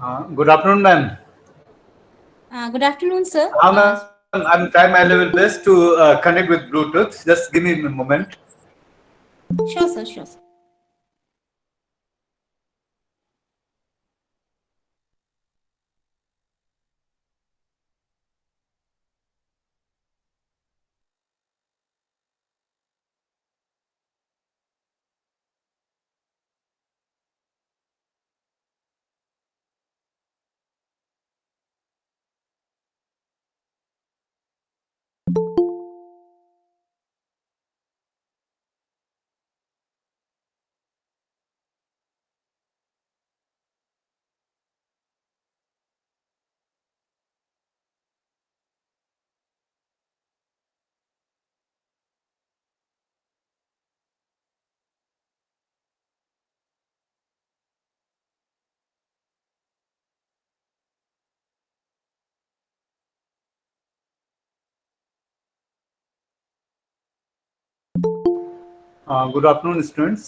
Good afternoon, ma'am. Good afternoon, sir. Ma'am, I'm trying my level best to connect with Bluetooth. Just give me a moment. Sure, sir. Sure, sir. Good afternoon, students.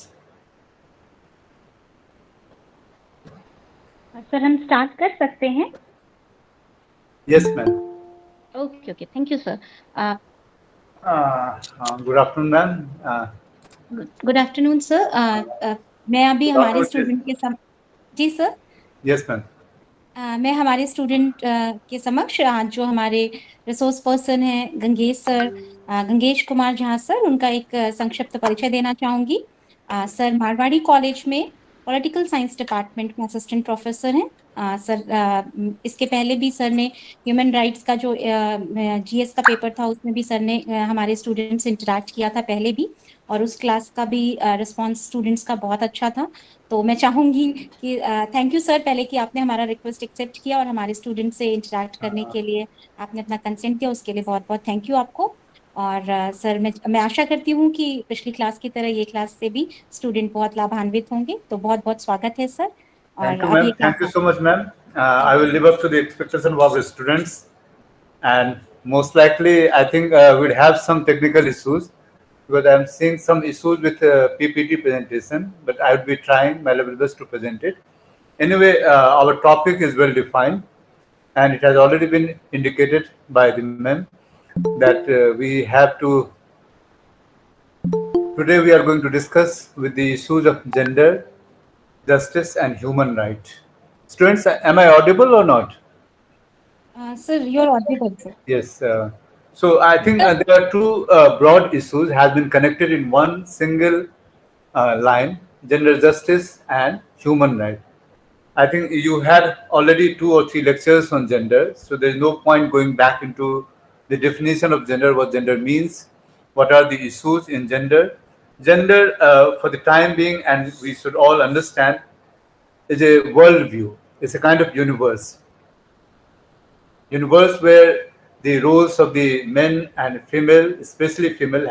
Sir हम start कर सकते हैं. Yes, ma'am. Okay okay thank you sir. Good afternoon, ma'am. Good afternoon, sir. मैं अभी Good हमारे afternoon. Student के जी sir. Yes, ma'am. मैं हमारे स्टूडेंट के समक्ष आज जो हमारे रिसोर्स पर्सन हैं गंगेश सर, गंगेश कुमार झा सर, उनका एक संक्षिप्त परिचय देना चाहूंगी. सर मारवाड़ी कॉलेज में पॉलिटिकल साइंस डिपार्टमेंट में असिस्टेंट प्रोफेसर हैं. सर इसके पहले भी सर ने ह्यूमन राइट्स का जो जीएस का पेपर था उसमें भी सर ने हमारे स्टूडेंट्स से इंटरेक्ट किया था पहले भी, और उस क्लास का भी रिस्पांस स्टूडेंट्स का बहुत अच्छा था. तो मैं चाहूंगी कि थैंक यू सर पहले कि आपने हमारा रिक्वेस्ट एक्सेप्ट किया और हमारे स्टूडेंट से इंटरेक्ट करने के लिए आपने अपना कंसेंट दिया, उसके लिए बहुत बहुत थैंक यू आपको. और सर मैं आशा करती हूँ कि पिछली क्लास की तरह ये क्लास से भी स्टूडेंट बहुत लाभान्वित होंगे. तो बहुत बहुत स्वागत है सर. और Thank you, अब ये ma'am. Class Thank you so much, ma'am. I will live up to the expectation of our students. And most likely, I think we'll have some technical issues because I'm seeing some issues with PPT presentation, but I would be trying my level best to present it. Anyway, our topic is well defined, and it has already been indicated by the mem that we have to. Today, we are going to discuss with the issues of gender, justice, and human right. Students, am I audible or not? Sir your Audible sir. Yes. So I think there are two broad issues has been connected in one single line: gender justice and human right. I think you had already 2 or 3 lectures on gender, so there's no point going back into the definition of gender, what gender means, what are the issues in gender. Gender, for the time being, and we should all understand, is a worldview. It's a kind of universe where the roles of the men and female, especially female,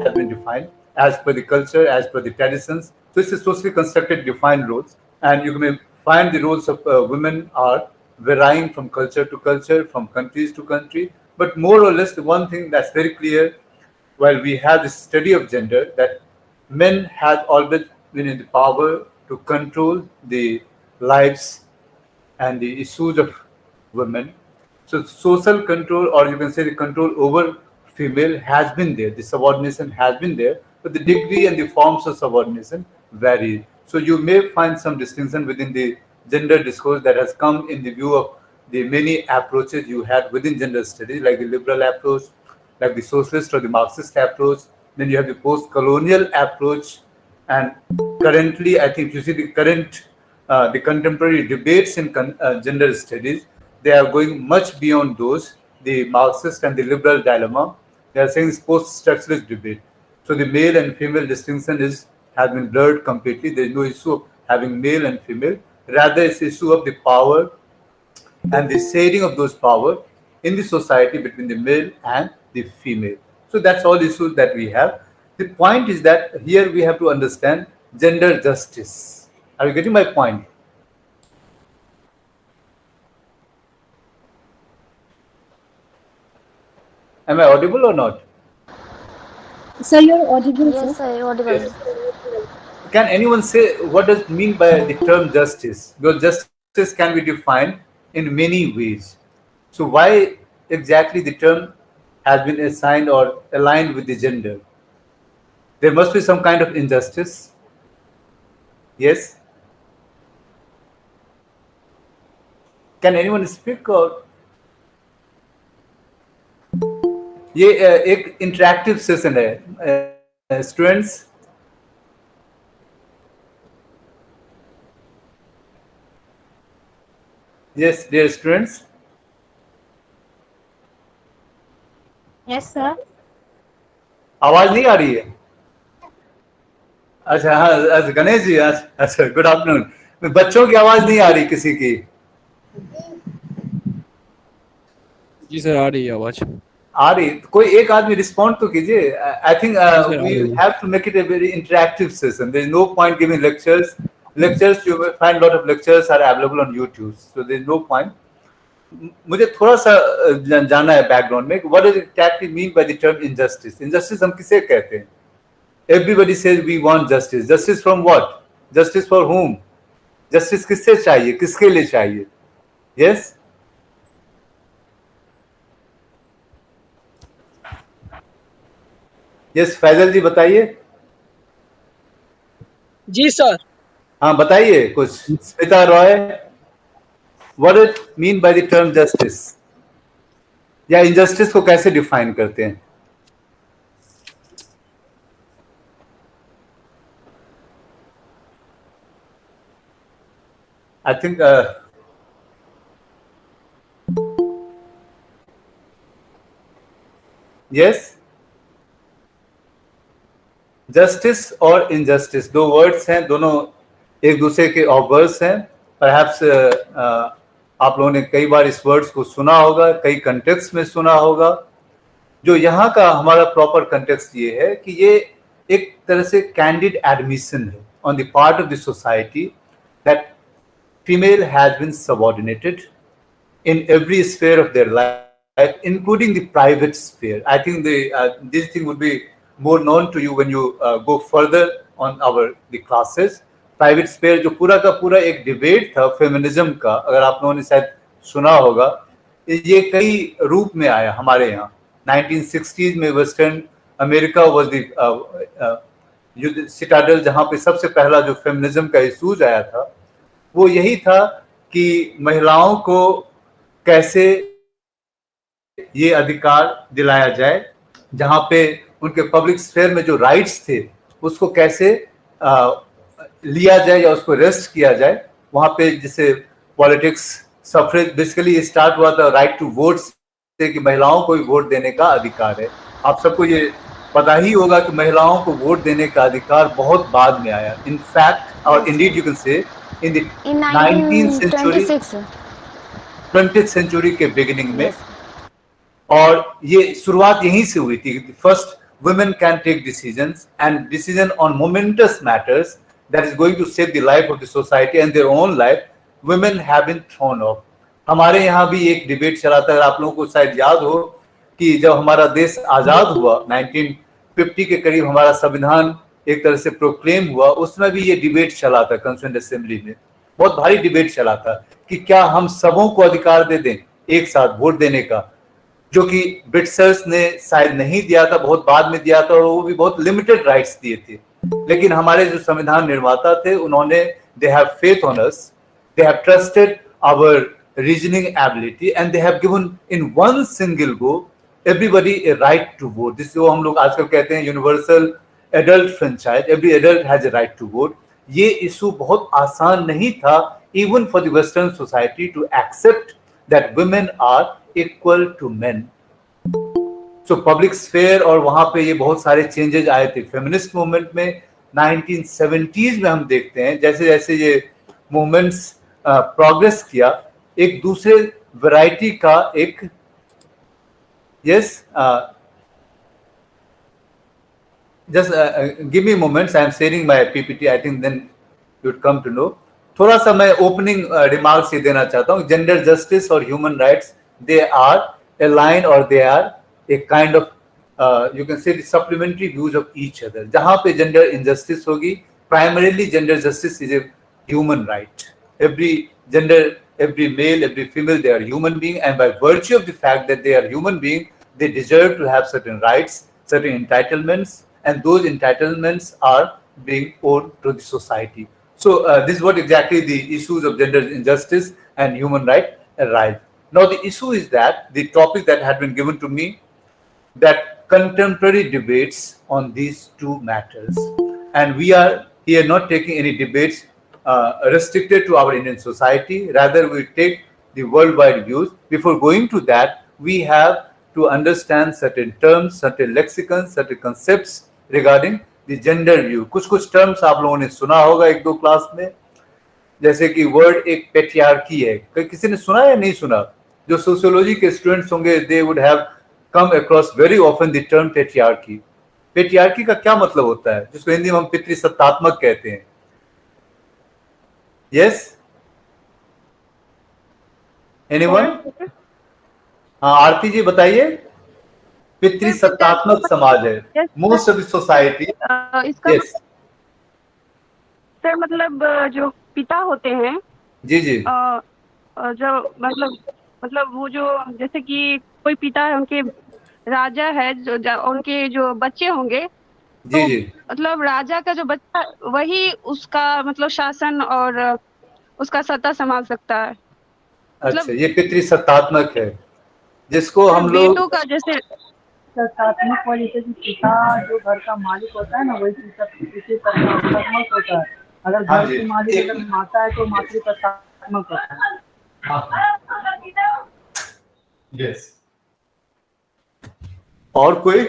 has been defined as per the culture, as per the traditions. So it's a socially constructed defined roles, and you may find the roles of women are varying from culture to culture, from countries to country. But more or less, the one thing that's very clear while we have this study of gender, that men have always been in the power to control the lives and the issues of women. So social control, or you can say the control over female, has been there. The subordination has been there, but the degree and the forms of subordination vary. So you may find some distinction within the gender discourse that has come in the view of the many approaches you had within gender studies, like the liberal approach, like the socialist or the Marxist approach. Then you have the post-colonial approach, and currently, I think if you see the contemporary debates in gender studies, they are going much beyond those, the Marxist and the liberal dilemma. They are saying it's post-structuralist debate. So the male and female distinction has been blurred completely. There is no issue of having male and female. Rather, it's issue of the power and the sharing of those power in the society between the male and the female. So that's all issues that we have. The point is that here we have to understand gender justice. Are you getting my point? Am I audible or not? Sir your Audible Yes, sir. sir, audible. Yes. can anyone say what does it mean by the term justice? Because justice can be defined in many ways. So why exactly the term has been assigned or aligned with the gender? There must be some kind of injustice. Yes. Can anyone speak? Or ये एक interactive session है students. Yes, dear students. Yes sir. आवाज नहीं आ रही है? अच्छा हाँ, अच्छा गणेश जी, अच्छा गुड आफ्टरनून. बच्चों की आवाज नहीं आ रही किसी की? जी सर, आ रही है आवाज. आ रही? कोई एक आदमी रिस्पॉन्ड तो कीजिए. I think we have to make it a very interactive session. There is no point giving lectures you will find lot of lectures are available on YouTube, so there is no point. मुझे थोड़ा सा जानना है background में, what does it exactly mean by the term injustice? Injustice हम किसे कहते हैं? Everybody says we want justice. Justice from what? Justice for whom? Justice किससे चाहिए, किसके लिए चाहिए? Yes? Yes, फैजल जी बताइए. जी सर. हाँ बताइए कुछ. Smita Roy, what does it mean by the term justice? या injustice को कैसे डिफाइन करते हैं? I think yes, जस्टिस और इनजस्टिस दो वर्ड्स हैं, दोनों एक दूसरे के ऑब्वर्स हैं. परहैप्स आप लोगों ने कई बार इस वर्ड्स को सुना होगा, कई कंटेक्स्ट में सुना होगा. जो यहाँ का हमारा प्रॉपर कंटेक्स्ट ये है कि ये एक तरह से कैंडिड एडमिशन है on the part of the society that female has been subordinated in every sphere of their life, including the private sphere. I think this thing would be more known to you when you go further on the classes. Private sphere जो पूरा का पूरा एक debate था feminism का, अगर आप लोगों ने शायद सुना होगा, ये कई रूप में आया हमारे यहाँ. 1960s में western America was the citadel जहाँ पे सबसे पहला जो फेमिनिज्म का इशूज आया था वो यही था कि महिलाओं को कैसे ये अधिकार दिलाया जाए, जहां पे उनके पब्लिक स्फेयर में जो राइट्स थे उसको कैसे लिया जाए या उसको रेस्ट किया जाए. वहां पे जैसे पॉलिटिक्स, सफरेज बेसिकली स्टार्ट हुआ था राइट टू वोट से, कि महिलाओं को भी वोट देने का अधिकार है. आप सबको ये पता ही होगा कि महिलाओं को वोट देने का अधिकार बहुत बाद में आया. इनफैक्ट और Indeed you can say in the 19th century, 20th century के बिगिनिंग में. और ये शुरुआत यहीं से हुई थी. First women can take decisions and decision on momentous matters that is going to save the life of the society and their own life. Women have been thrown off. हमारे यहाँ भी एक डिबेट चला था, आप लोगों को शायद याद हो कि जब हमारा देश आजाद हुआ 1950 के करीब, हमारा संविधान एक तरह से प्रोक्लेम हुआ, उसमें भी ये डिबेट चला था कॉन्स्टिट्यूएंट असेंबली में. बहुत भारी डिबेट चला था कि क्या हम सबों को अधिकार दे दें एक साथ वोट देने का, जो कि ब्रिटिशर्स ने शायद नहीं दिया था, बहुत बाद में दिया था, और वो भी बहुत लिमिटेड राइट्स दिए थे. लेकिन हमारे जो संविधान निर्माता थे उन्होंने, they have faith on us, they have trusted our reasoning ability and they have given in one single go everybody a right to vote. This जो हम लोग आजकल कहते हैं universal adult franchise, every adult has a right to vote. ये issue बहुत आसान नहीं था even for the western society to accept that women are equal to men. So public sphere और वहां पे ये बहुत सारे चेंजेस आए थे. फेमिनिस्ट मूवमेंट में 1970s में हम देखते हैं जैसे जैसे ये मूवमेंट्स प्रोग्रेस किया, एक दूसरे वैरायटी का एक yes just give me moments. I am sharing my PPT. I think then you would come to know. थोड़ा सा मैं ओपनिंग रिमार्क्स ये देना चाहता हूँ. जेंडर जस्टिस और human rights, they are align और they are a kind of you can say supplementary views of each other. जहाँ पे जेंडर इनजस्टिस होगी primarily gender justice is a human right. Every gender, every male, every female, they are human being, and by virtue of the fact that they are human being, they deserve to have certain rights, certain entitlements, and those entitlements are being owed to the society. So this is what exactly the issues of gender injustice and human right arise. Now the issue is that the topic that had been given to me, that contemporary debates on these two matters. And we are here not taking any debates restricted to our Indian society. Rather, we take the worldwide views. Before going to that, we have to understand certain terms, certain lexicons, certain concepts regarding the gender view. कुछ कुछ terms आप लोगों ने सुना होगा एक दो class में, जैसे कि वर्ड एक पेट्रियार्की है, किसी ने सुना या नहीं सुना? जो सोशियोलॉजी के स्टूडेंट्स होंगे, they would have come across very often the term patriarchy. Patriarchy का क्या मतलब होता है, जिसको हिंदी में हम पितृसत्तात्मक कहते हैं? Yes, anyone? हाँ, आरती जी बताइए. पितृसत्तात्मक समाज है मोस्ट ऑफ द सोसाइटी. इसका सर मतलब जो पिता होते हैं, जी जी, जो मतलब वो जो जैसे कि कोई पिता है, उनके राजा है, जो उनके जो बच्चे होंगे, जी तो जी, मतलब राजा का जो बच्चा, वही उसका मतलब शासन और उसका सत्ता संभाल सकता है. अच्छा, ये पितृसत्तात्मक है, जिसको हम लोग बेटों का जैसे सत्तात्मक वजह से पिता जो घर का मालिक होता है ना, वही सत्तात्मक होता है. अगर घर की मालिक अगर माता है तो मातृसत्तात्मक होता है. यस. और कोई?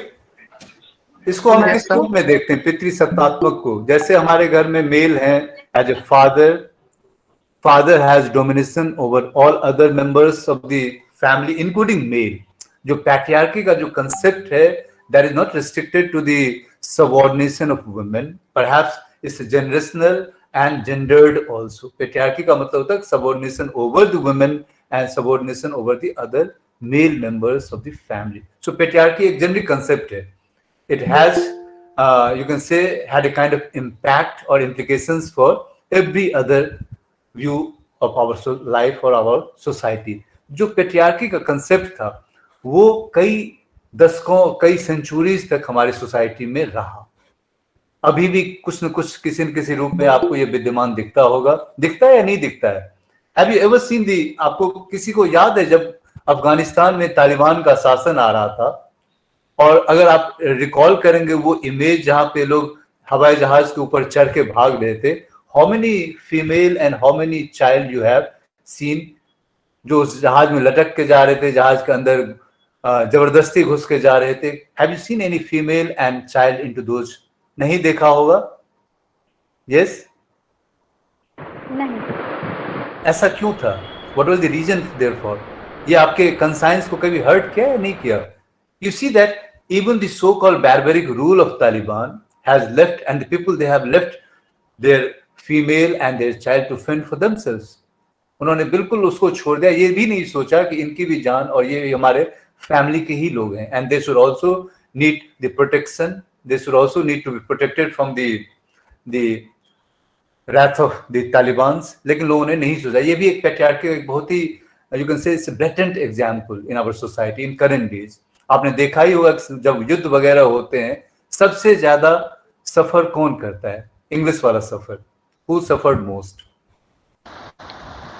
इसको हम किस रूप में देखते हैं पितृसत्तात्मक को? जैसे हमारे घर में मेल हैं, as a father has domination over all other members of the family including male. जो पैट्रियार्की का जो कंसेप्ट है, that is not restricted to the subordination of women, perhaps it's generational and gendered also. Patriarchy का मतलब होता है subordination over the women and subordination over the other male members of the family. So patriarchy एक generic concept है. It has, you can say, had a kind of impact or implications for every other view of our life or our society. जो patriarchy का concept था, वो कई दशकों, कई centuries तक हमारी society में रहा. अभी भी कुछ न कुछ किसी न किसी रूप में आपको ये विद्यमान दिखता होगा. दिखता है या नहीं दिखता है? Have you ever seen the, आपको किसी को याद है जब अफगानिस्तान में तालिबान का शासन आ रहा था, और अगर आप रिकॉल करेंगे वो इमेज जहां पे लोग हवाई जहाज के ऊपर चढ़ के भाग रहे थे, how many female and how many child you have seen जो उस जहाज में लटक के जा रहे थे, जहाज के अंदर जबरदस्ती घुस के जा रहे थे? Have you seen any female and child into those? नहीं देखा होगा. यस, नहीं. ऐसा क्यों था? What was the reason therefore? ये आपके कंसाइंस को कभी हर्ट किया या नहीं किया? You see that even the so-called barbaric rule of Taliban has left, and the people, they have left their female and their child to fend for themselves. उन्होंने बिल्कुल उसको छोड़ दिया. ये भी नहीं सोचा कि इनकी भी जान और ये हमारे फैमिली के ही लोग हैं, and they should also need the protection. They should also need to be protected from the wrath of the Talibans. लेकिन लोगों ने नहीं सोचा. ये भी एक पैट्रियार्की, एक बहुत ही, you can say it's a blatant example in our society in current days. आपने देखा ही होगा जब युद्ध वगैरह होते हैं, सबसे ज्यादा सफर कौन करता है? इंग्लिश वाला सफर. Who suffered most?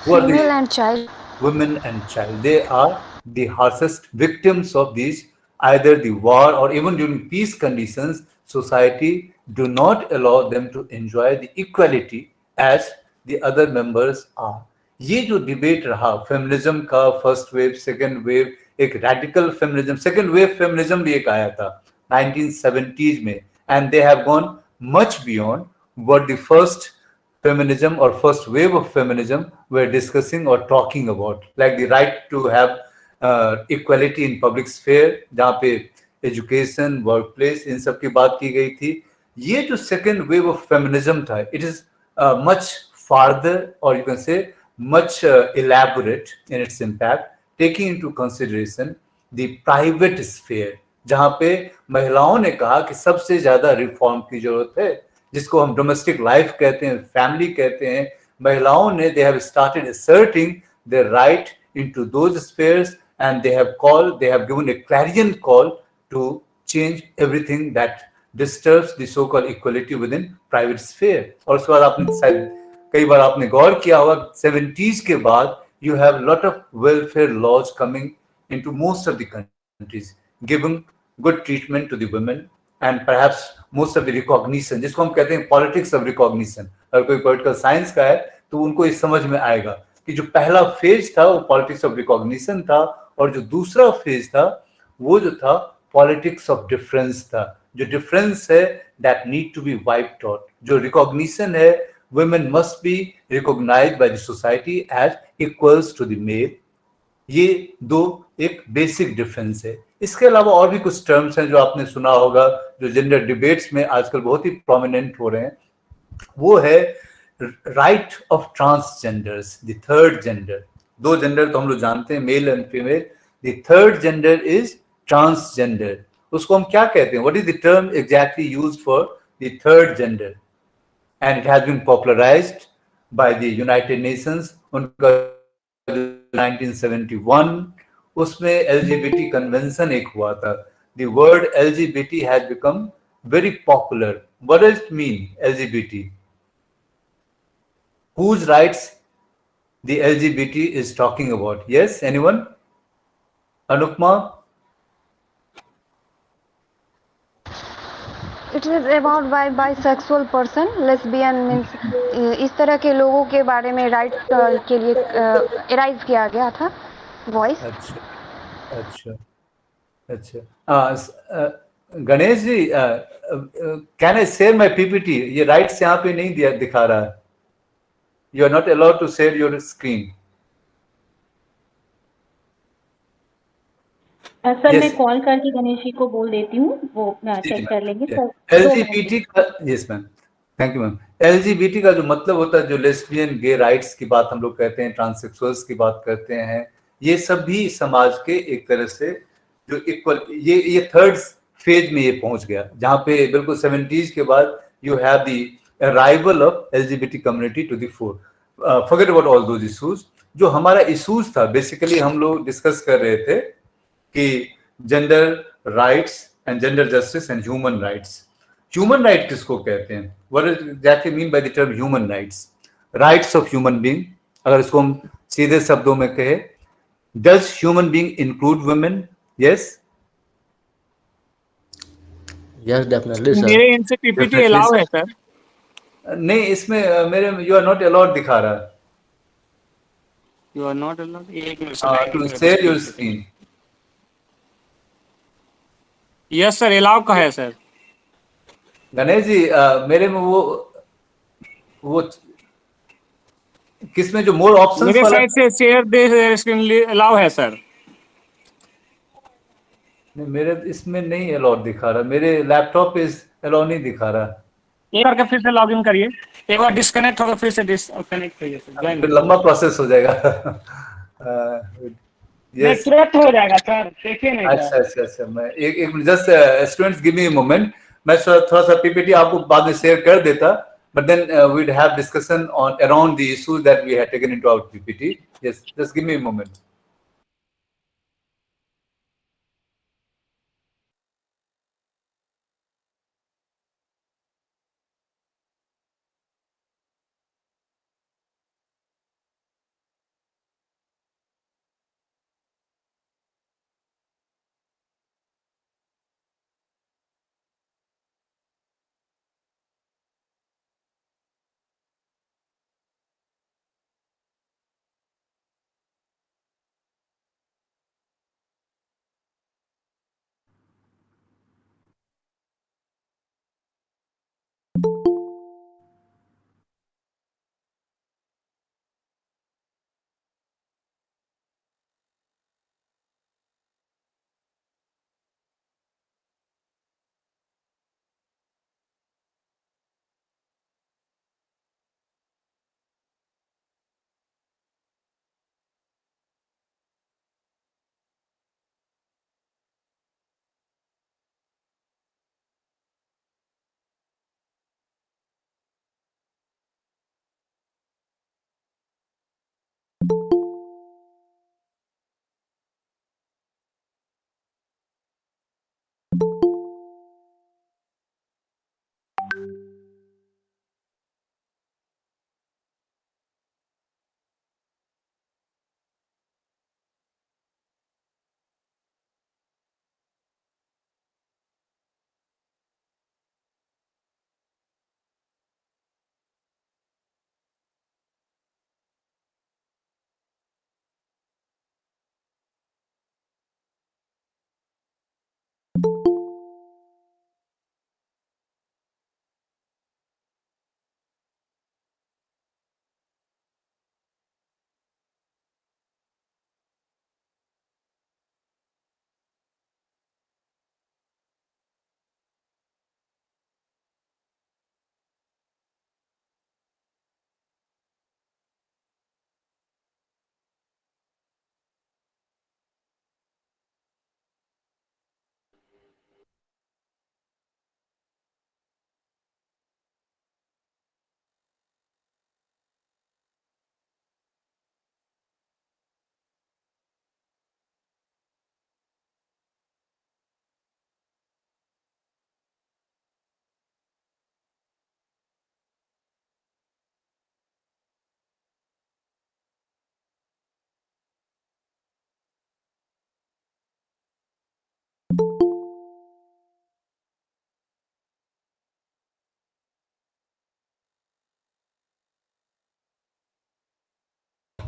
female and child. Women and child. They are the harshest victims of these, either the war or even during peace conditions. Society do not allow them to enjoy the equality as the other members are. ये जो debate रहा feminism का, first wave, second wave, एक radical feminism, second wave feminism भी एक आया था 1970s में, and they have gone much beyond what the first feminism or first wave of feminism were discussing or talking about, like the right to have equality in public sphere, जहाँ पे education, workplace, इन सब की बात की गई थी. ये जो second wave of feminism था, it is much farther, or you can say much elaborate in its impact, taking into consideration the private sphere, जहाँ पे महिलाओं ने कहा कि सबसे ज्यादा रिफॉर्म की जरूरत है. जिसको हम डोमेस्टिक लाइफ कहते हैं, फैमिली कहते हैं, महिलाओं ने they have started asserting their right into those spheres and they have given a clarion call to change everything that disturbs the so-called equality within private sphere. और उसके बाद आपने शायद कई बार आपने गौर किया होगा 70s के बाद you have lot of welfare laws coming into most of the countries giving good treatment to the women and perhaps most of the recognition, जिसको हम कहते हैं पॉलिटिक्स ऑफ रिकॉग्निशन। अगर कोई पॉलिटिकल साइंस का है तो उनको इस समझ में आएगा कि जो पहला फेज था वो पॉलिटिक्स ऑफ रिकॉग्निशन था और जो दूसरा फेज था वो जो था पॉलिटिक्स ऑफ डिफरेंस था। जो डिफरेंस है that need to be wiped out, जो रिकॉग्निशन है women must be recognized by the society as equals to the male। ये दो एक बेसिक डिफरेंस है। इसके अलावा और भी कुछ टर्म्स हैं जो आपने सुना होगा, जो जेंडर डिबेट्स में आजकल बहुत ही प्रोमिनेंट हो रहे हैं। वो है right of transgenders, the third gender. दो जेंडर तो हम लोग जानते हैं, male and female. The third gender is transgender. उसको हम क्या कहते हैं? What is the term exactly used for the third gender? and it has been popularized by the United Nations। उनका 1971 उसमें LGBT convention एक हुआ था। The word LGBT has become very popular। What does it mean, LGBT? Whose rights the LGBT is talking about? Yes, anyone? Anupma? It is about by bisexual person, lesbian means इस तरह के लोगों के बारे में राइट के लिए arise किया गया था वॉइस। अच्छा अच्छा अच्छा। Ganesh ji, can I share my PPT? ये राइट्स यहाँ पे नहीं दिया दिखा रहा है। You are not allowed to share your screen. Sir मैं कॉल करके गणेश जी को बोल देती हूँ, वो चेक कर लेंगे सर। एलजीबीटी का, yes ma'am, thank you ma'am. LGBT का जो मतलब होता है, जो लेस्बियन गे राइट्स की बात हम लोग कहते हैं, ट्रांससेक्सुअल्स की बात करते हैं, ये सभी समाज के एक तरह से जो इक्वल, ये थर्ड फेज में ये पहुंच गया, जहां पे बिल्कुल 70s के बाद you have the arrival of LGBT community to the fore. Forget about all those issues. जो हमारा इश्यूज था बेसिकली हम लोग डिस्कस कर रहे थे कि gender rights and gender justice and human rights. Human right किसको कहते हैं? What is exactly mean by the term human rights? Rights of human being. अगर इसको हम सीधे शब्दों में कहें, does human being include women? Yes yes definitely sir. मेरे इनसे पीपीटी अलाउ है सर? नहीं, इसमें मेरे यू आर नॉट अलाउड दिखा रहा है। यू आर नॉट अलाउड, एक मिनट to share your screen. Yes sir, allow का है सर। गणेश जी, मेरे में वो किसमें जो मोर ऑप्शंस मेरे वाला, साइड से शेयर दे स्क्रीन अलाउ है सर। नहीं मेरे इसमें नहीं अलाउड दिखा रहा, मेरे लैपटॉप पे अलाउ नहीं दिखा रहा। एक बार फिर से लॉग इन करिए, एक बार डिस्कनेक्ट होगा फिर से डिस्कनेक्ट करिए सर। फिर लंबा प्रोसेस हो जाएगा। यस, तुरंत हो जाएगा सर, देखिए नहीं। अच्छा अच्छा अच्छा, मैं एक मिनट, just students give me a moment. मैं थोड़ा सा पीपीटी आपको बाद में शेयर कर देता, but then we'd have discussion on around the issues that we had taken into our PPT. Yes, just give me a moment.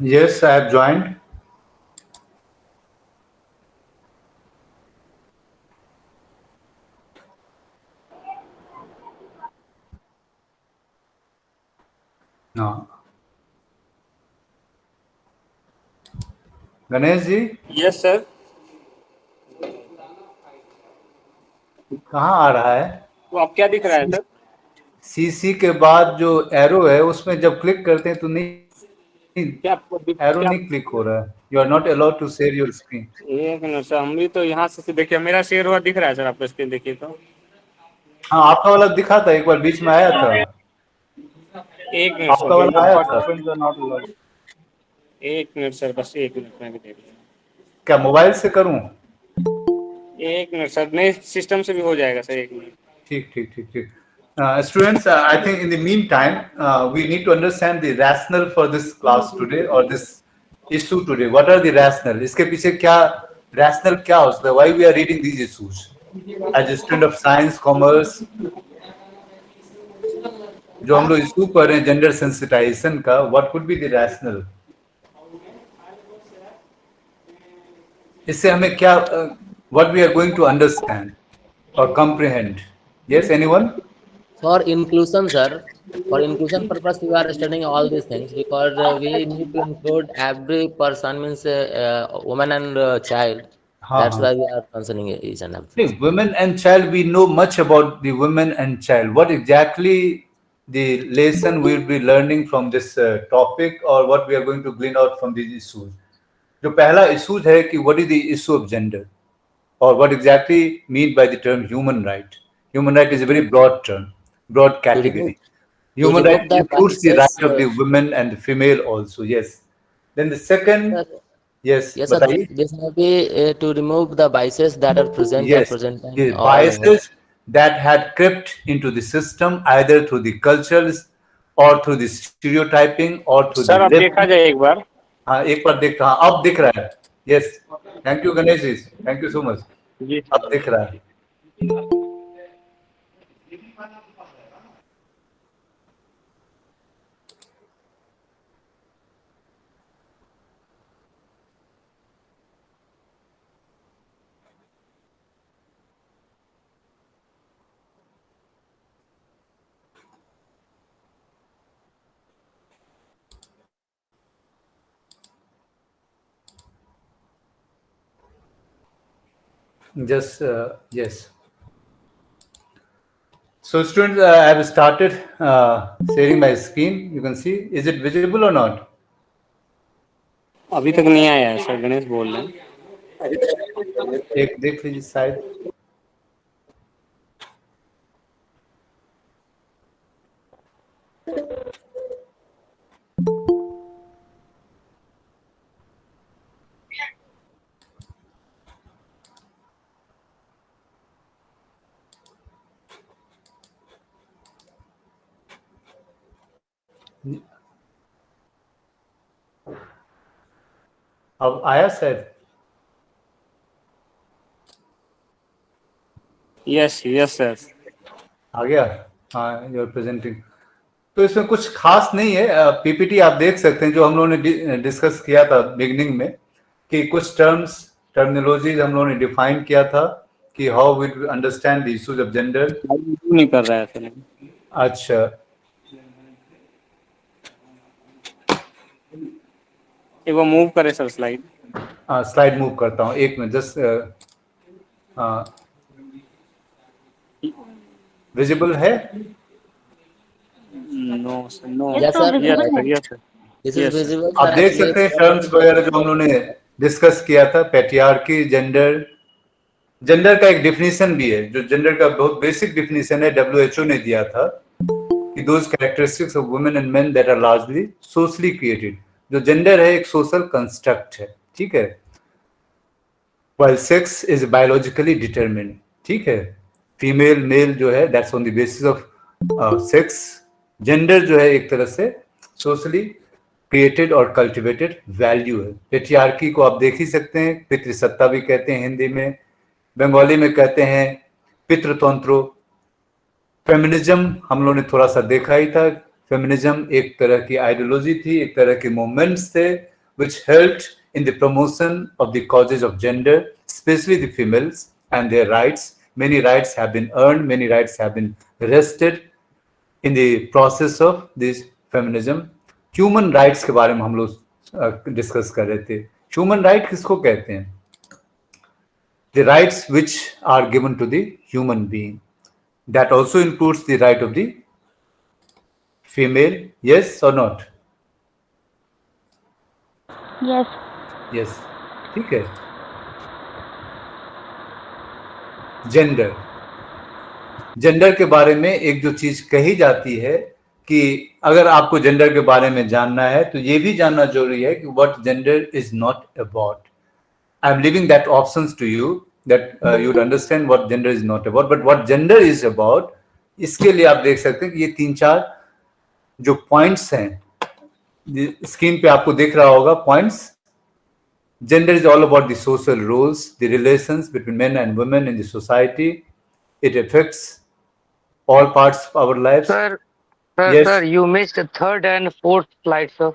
Yes, I have joined. No. Ganesh ji yes sir. कहाँ आ रहा है? तो आप क्या दिख रहा है सर? सीसी के बाद जो एरो है उसमें जब क्लिक करते हैं तो नहीं, क्या एरो नहीं क्लिक हो रहा है। You are not allowed to share your screen. एक मिनट सर, हम भी तो यहाँ से देखिए, मेरा शेयर हुआ दिख रहा है सर, आपका स्क्रीन देखिए तो। हाँ, आपका वाला दिखा था, एक बार बीच में आया था। एक मिनट आपका सर, वाला आया था। एक मिनट सर, बस एक मिनट में भी देख लूँ। क्या मोबाइल से करूं? एक मिनट सर, नहीं सिस्टम से भी हो जाएगा सर, एक मिनट। ठीक ठीक ठीक ठीक। Students, I think in the meantime, we need to understand the rationale for this class today or this issue today. What are the rationale? इसके पीछे क्या rationale क्या हो सकता है? Why we are reading these issues? As a student of science, commerce, जो हम लोग issue पढ़ रहे हैं gender sensitization का, what could be the rationale? इससे हमें क्या what we are going to understand or comprehend? Yes, anyone? For inclusion, sir, for inclusion purpose, we are studying all these things because we need to include every person, means woman and child. हाँ That's हाँ. why we are concerning each and everything. Women and child, we know much about the women and child. What exactly the lesson we'll be learning from this topic, or what we are going to glean out from these issues? जो पहला issues है कि what is the issue of gender, or what exactly mean by the term human right? Human right is a very broad term, broad category. Human right the includes the biases, right of the women and the female also. Yes. Then the second, yes, yes, sir, बताइए. this may be to remove the biases that are present or Yes, presenting the all biases that had crept into the system either through the cultures or through the stereotyping or through the sir अब देखा जाए एक बार। हाँ, एक बार देखता हाँ, अब दिख रहा है। Yes, thank you Ganesh ji, thank you so much. जी अब दिख रहा है। Just yes. So students, I have started sharing my screen. You can see. Is it visible or not? अभी तक नहीं आया है सर, गणेश बोल रहे हैं। एक देख लीजिए शायद। अब आया शायद। यस यस सर, आ गया। हाँ, यू आर प्रेजेंटिंग। तो इसमें कुछ खास नहीं है। पीपीटी आप देख सकते हैं जो हम लोगों ने डिस्कस किया था बिगनिंग में, कि कुछ टर्मिनोलॉजीज हम लोगों ने डिफाइन किया था कि how we understand the issues of gender. नहीं कर रहा है सर। अच्छा, एक वो मूव करे सर स्लाइड। स्लाइड मूव करता हूँ, एक मिनट। जस्ट विजिबल है? No sir, no. Yes, sir. Yes sir, yes sir. This is visible. आप sir, देख actually, सकते हैं टर्म्स वगैरह जो हम लोगों ने डिस्कस किया था। पैट्रियार्की, जेंडर, जेंडर का एक डिफिनीशन भी है, जो जेंडर का बहुत बेसिक डिफिनीशन है, WHO ने दिया था कि those characteristics of women and men that are largely socially created. जो जेंडर है एक सोशल कंस्ट्रक्ट है, ठीक है, while sex is biologically determined, ठीक है। फीमेल मेल जो है that's on the basis of sex. Gender जो है एक तरह से सोशली क्रिएटेड और कल्टिवेटेड वैल्यू है। पेट्रियार्की को आप देख ही सकते हैं, पितृसत्ता भी कहते हैं हिंदी में, बंगाली में कहते हैं पितृतंत्रो। फेमिनिज्म हम लोगों ने थोड़ा सा देखा ही था। फेमिनिज्म एक तरह की आइडियोलॉजी थी, एक तरह के मूवमेंट्स थे which helped in the promotion of the causes of gender, especially the females and their rights. Many rights have been earned, many rights have been wrested in the process of this feminism. Human rights के बारे में हम लोग discuss कर रहे थे. Human right किसको कहते हैं? The rights which are given to the human being. That also includes the right of the female, yes or not? Yes. Yes. ठीक है. जेंडर, जेंडर के बारे में एक जो चीज कही जाती है कि अगर आपको जेंडर के बारे में जानना है तो ये भी जानना जरूरी है कि what gender is not about. I am leaving that options to you that you would understand what gender is not about, but what gender is about, इसके लिए आप देख सकते हैं कि ये 3-4 जो पॉइंट्स हैं, स्क्रीन पे आपको दिख रहा होगा points. Gender is all about the social roles, the relations between men and women in the society. It affects all parts of our lives. Sir, you missed the third and fourth slide, sir.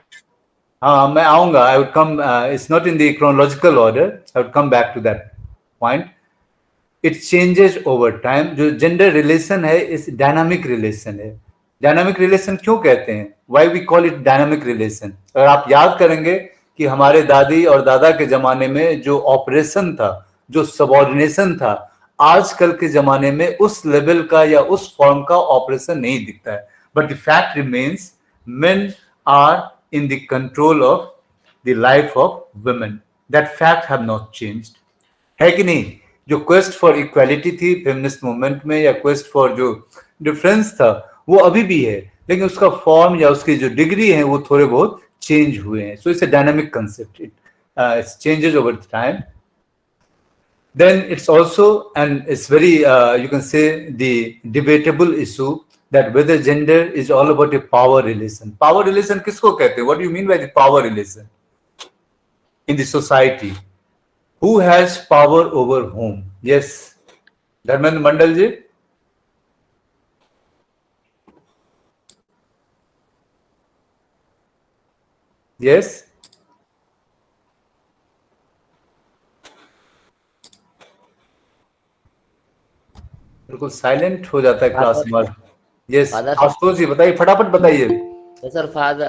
हाँ, मैं आऊँगा. I would come. It's not in the chronological order. I would come back to that point. It changes over time. जो gender relation है, इस dynamic relation है. Dynamic relation क्यों कहते हैं? Why we call it dynamic relation? अगर आप याद करेंगे कि हमारे दादी और दादा के जमाने में जो ऑपरेशन था, जो सबऑर्डिनेशन था, आजकल के जमाने में उस लेवल का या उस फॉर्म का ऑपरेशन नहीं दिखता है. But the fact remains, men are in the control of the life of women. That fact have not changed. है कि नहीं? जो क्वेस्ट फॉर इक्वालिटी थी फेमिनिस्ट मूवमेंट में, या क्वेस्ट फॉर जो डिफरेंस था, वो अभी भी है, लेकिन उसका फॉर्म या उसकी जो डिग्री है वो थोड़े बहुत change हुए हैं. So it's a dynamic concept. It changes over time. Then it's also, and it's very, you can say, the debatable issue that whether gender is all about a power relation. Power relation किसको कहते हैं? What do you mean by the power relation in the society? Who has power over whom? Yes, Dharmendra Mandal ji. Yes. बिल्कुल silent हो जाता है class में. Yes. Ashutosh जी बताइए, फटाफट बताइए. Yes, sir. Father,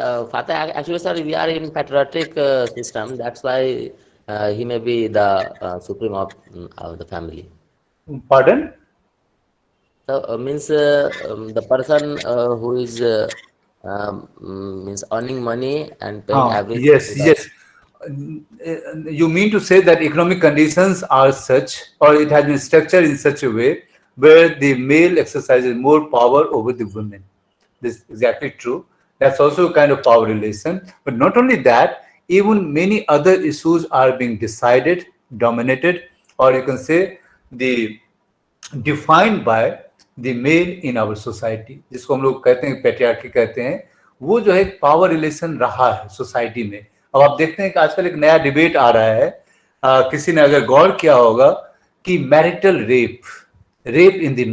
actually, sir, we are in patriotic system. That's why he may be the supreme of the family. Pardon? So means the person who is means earning money and paying everything. Yes. You mean to say that economic conditions are such, or it has been structured in such a way where the male exercises more power over the women. This is exactly true. That's also a kind of power relation. But not only that, even many other issues are being decided, dominated, or you can say defined by the male in our society. जिसको हम लोग कहते हैं patriarchy कहते हैं, वो जो है पावर रिलेशन रहा है सोसाइटी में. अब आप देखते हैं कि आजकल एक नया डिबेट आ रहा है, किसी ने अगर गौर किया होगा कि marital rape in the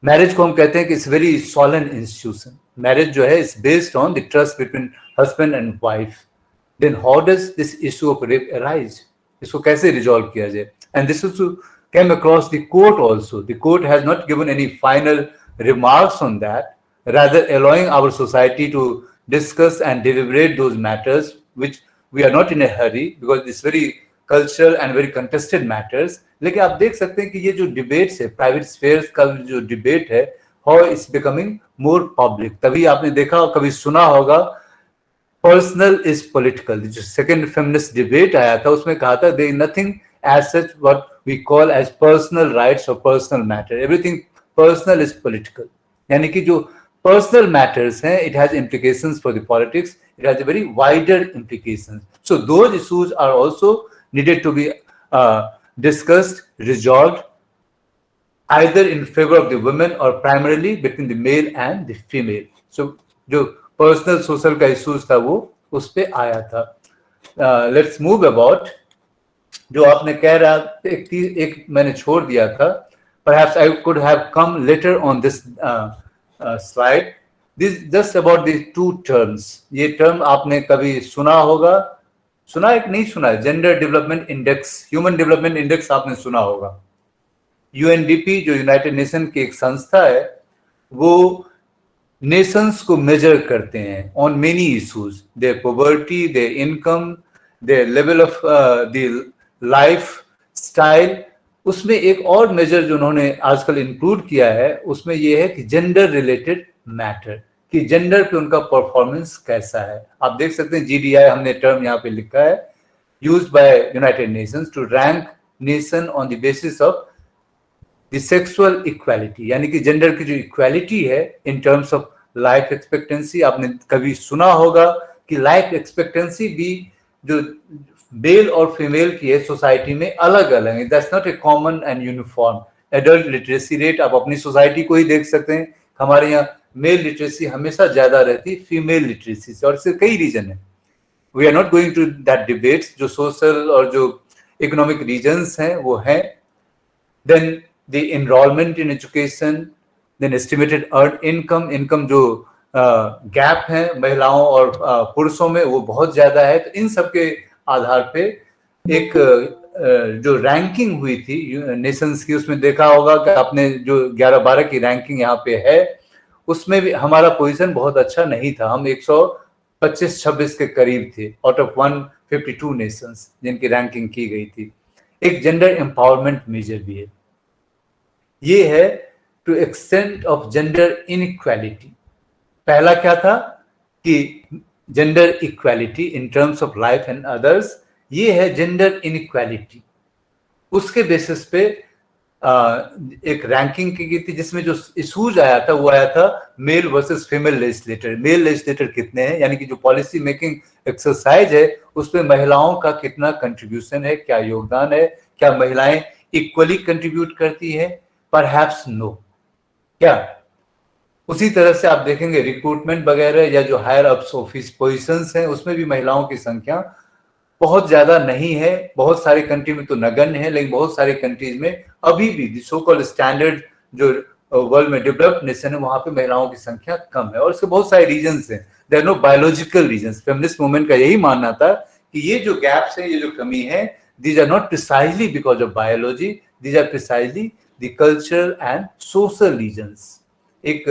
marriage को हम कहते हैं कि it's very solemn institution. Marriage जो है is based on the trust between husband and wife. Then how does this issue of rape arise? इसको कैसे रिजॉल्व किया जाए? And this issue came across the court also. The court has not given any final remarks on that, rather allowing our society to discuss and deliberate those matters, which we are not in a hurry because it's very cultural and very contested matters. लेकिन आप देख सकते हैं कि ये जो debates है, private spheres का जो डिबेट है, how it's becoming more public. तभी आपने देखा, कभी सुना होगा, पर्सनल इज पॉलिटिकल. जो सेकेंड फेमिनिस्ट डिबेट आया था उसमें कहा था there is nothing as such what we call as personal rights or personal matter. Everything personal is political. यानी कि जो personal matters हैं, it has implications for the politics. It has a very wider implications. So those issues are also needed to be discussed, resolved, either in favor of the women or primarily between the male and the female. So जो personal social का issues था वो उस पे आया था. Let's move about. जो आपने कह रहा एक मैंने छोड़ दिया था. Perhaps I could have come later on this slide. This just about the two terms. ये टर्म आपने कभी सुना होगा, सुना है कि नहीं सुना है? Gender development index, human development index आपने सुना होगा। यूएनडीपी जो यूनाइटेड नेशन की एक संस्था है, वो नेशंस को मेजर करते हैं on many issues, there poverty, there income, their level of the life style. उसमें एक और मेजर जो उन्होंने आजकल इंक्लूड किया है, उसमें यह है कि जेंडर रिलेटेड मैटर, कि जेंडर पे उनका परफॉर्मेंस कैसा है। आप देख सकते हैं जीडीआई हमने टर्म यहाँ पे लिखा है, used by United Nations to rank nation on the basis of the sexual equality, यानी कि जेंडर की जो इक्वालिटी है in terms of life expectancy. आपने कभी सुना होगा कि लाइफ एक्सपेक्टेंसी भी जो मेल और फीमेल की है सोसाइटी में अलग अलग है, that's not a common and uniform. Adult literacy rate आप अपनी सोसाइटी को ही देख सकते हैं, हमारे यहाँ मेल लिटरेसी हमेशा ज्यादा रहती फीमेल लिटरेसी से, और इसके कई रीजन है। We are not going to that debates, जो सोशल और जो इकोनॉमिक रीजन्स हैं वो हैं। Then the enrolment in education, then estimated earned income, income जो गैप है महिलाओं और पुरुषों में वो बहुत ज्यादा है। तो इन सब के आधार पे एक जो रैंकिंग हुई थी नेशंस की, उसमें देखा होगा कि आपने जो 11-12 की रैंकिंग यहाँ पे है, उसमें भी हमारा पोजीशन बहुत अच्छा नहीं था। हम 125-26 के करीब थे आउट ऑफ 152 नेशंस जिनकी रैंकिंग की गई थी। एक जेंडर एम्पावरमेंट मेजर भी है, ये है to extent of gender inequality. पहला क्या था कि gender equality in terms of life and others, ये है जेंडर इनइक्वालिटी। उसके बेसिस पे एक रैंकिंग की गई थी जिसमें जो इशूज आया था वो आया था male versus female legislator. Male legislator कितने हैं, यानी कि जो पॉलिसी मेकिंग एक्सरसाइज है उसमें महिलाओं का कितना कंट्रीब्यूशन है, क्या योगदान है, क्या महिलाएं इक्वली कंट्रीब्यूट करती है, परहैप्स नो। क्या उसी तरह से आप देखेंगे रिक्रूटमेंट वगैरह या जो हायर अप्स ऑफिस पोजीशंस हैं उसमें भी महिलाओं की संख्या बहुत ज्यादा नहीं है। बहुत सारे कंट्री में तो नगण्य है, लेकिन बहुत सारे कंट्रीज में अभी भी सो कॉल्ड स्टैंडर्ड जो वर्ल्ड में डेवलप्ड नेशन है वहां पे महिलाओं की संख्या कम है, और इसके बहुत सारे रीजंस हैं। There are no biological reasons. Feminist movement का यही मानना था कि ये जो गैप्स है, ये जो कमी है, these are not precisely because of biology, these are precisely the cultural and social reasons. एक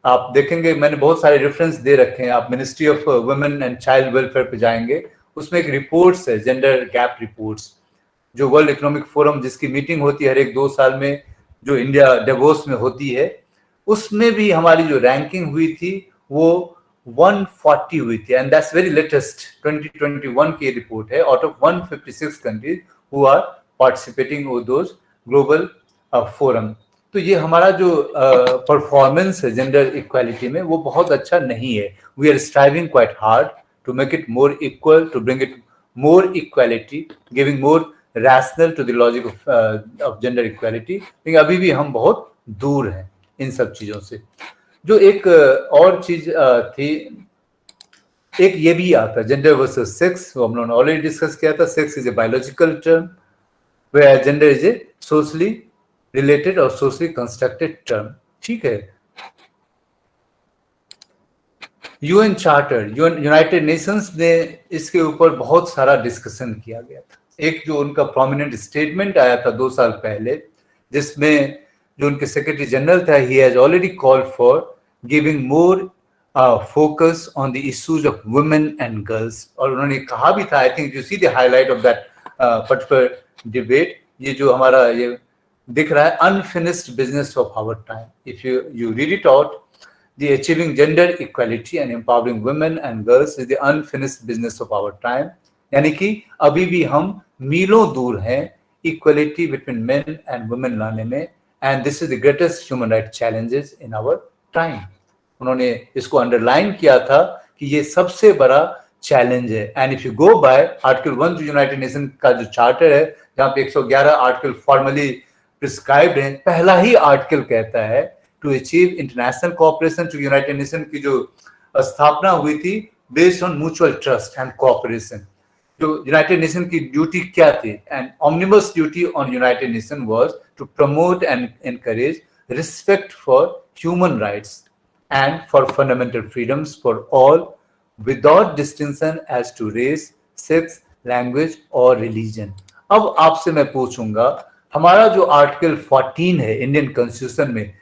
आप देखेंगे मैंने बहुत सारे रेफरेंस दे रखे हैं, आप ministry of women and child welfare पे जाएंगे, उसमें एक रिपोर्ट्स है जेंडर गैप रिपोर्ट्स, जो वर्ल्ड इकोनॉमिक फोरम जिसकी मीटिंग होती है हर एक 2 साल में, जो इंडिया डेवोस में होती है, उसमें भी हमारी जो रैंकिंग हुई थी वो 140 हुई थी, एंड दैट्स वेरी लेटेस्ट 2021 की रिपोर्ट है, out of 156 countries who are participating with those global forum. तो ये हमारा जो परफॉर्मेंस है जेंडर इक्वालिटी में वो बहुत अच्छा नहीं है। We are striving quite hard to make it more equal, to bring it more equality, giving more rational to the logic of gender equality, लेकिन अभी भी हम बहुत दूर हैं इन सब चीजों से। जो एक और चीज थी, एक ये भी आता जेंडर वर्सेस सेक्स, वो हम लोगों ने ऑलरेडी डिस्कस किया था। Sex is a biological term, where gender is a socially related और सोशली कंस्ट्रक्टेड टर्म। ठीक है, यूएन चार्टर, यूनाइटेड नेशंस ने इसके ऊपर बहुत सारा डिस्कशन किया गया था। एक जो उनका प्रोमिनेंट स्टेटमेंट आया था 2 साल पहले, जिसमें जो उनके सेक्रेटरी जनरल था, he has already called for giving more focus on the issues of women and girls. और उन्होंने कहा भी था, I think you see the highlight of that particular debate, ये जो हमारा ये दिख रहा है, unfinished business of our time. If you read it out, the achieving gender equality and empowering women and girls is the unfinished business of our time। यानी कि अभी भी हम मीलों दूर हैं equality between men and women लाने में, and this is the greatest human right challenges in our time. उन्होंने इसको अंडरलाइन किया था कि ये सबसे बड़ा चैलेंज है। And if you go bye article 1 जो यूनाइटेड नेशन का जो चार्टर है, जहाँ पे 111 आर्टिकल फॉर्मली प्रिस्क्राइब्ड है, पहला ही आर्टिकल कहता है टू अचीव इंटरनेशनल कोऑपरेशन। जो यूनाइटेड नेशन की जो स्थापना हुई थी based on mutual trust and cooperation, जो यूनाइटेड नेशन की ड्यूटी क्या थी, and omnibus duty on United Nation was to promote and encourage respect for human rights and for fundamental freedoms for all without distinction as to race, sex, language or religion. अब आपसे मैं पूछूंगा, हमारा जो article 14 है Indian constitution में,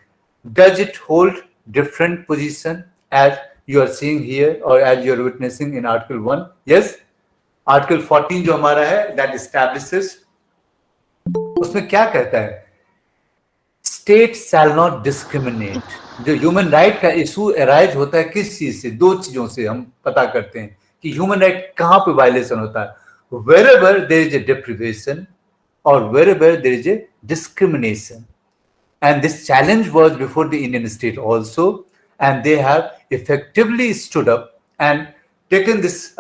does it hold different position as you are seeing here or as you are witnessing in article 1? Yes, article 14 जो हमारा है that establishes, उसमें क्या कहता है? State shall not discriminate. जो ह्यूमन राइट का इशू अराइज होता है किस चीज से? दो चीजों से हम पता करते हैं कि ह्यूमन राइट कहां पे वायलेशन होता है. wherever there is a deprivation or wherever there is a discrimination, and this challenge was before the Indian state also, and they have effectively stood up and taken this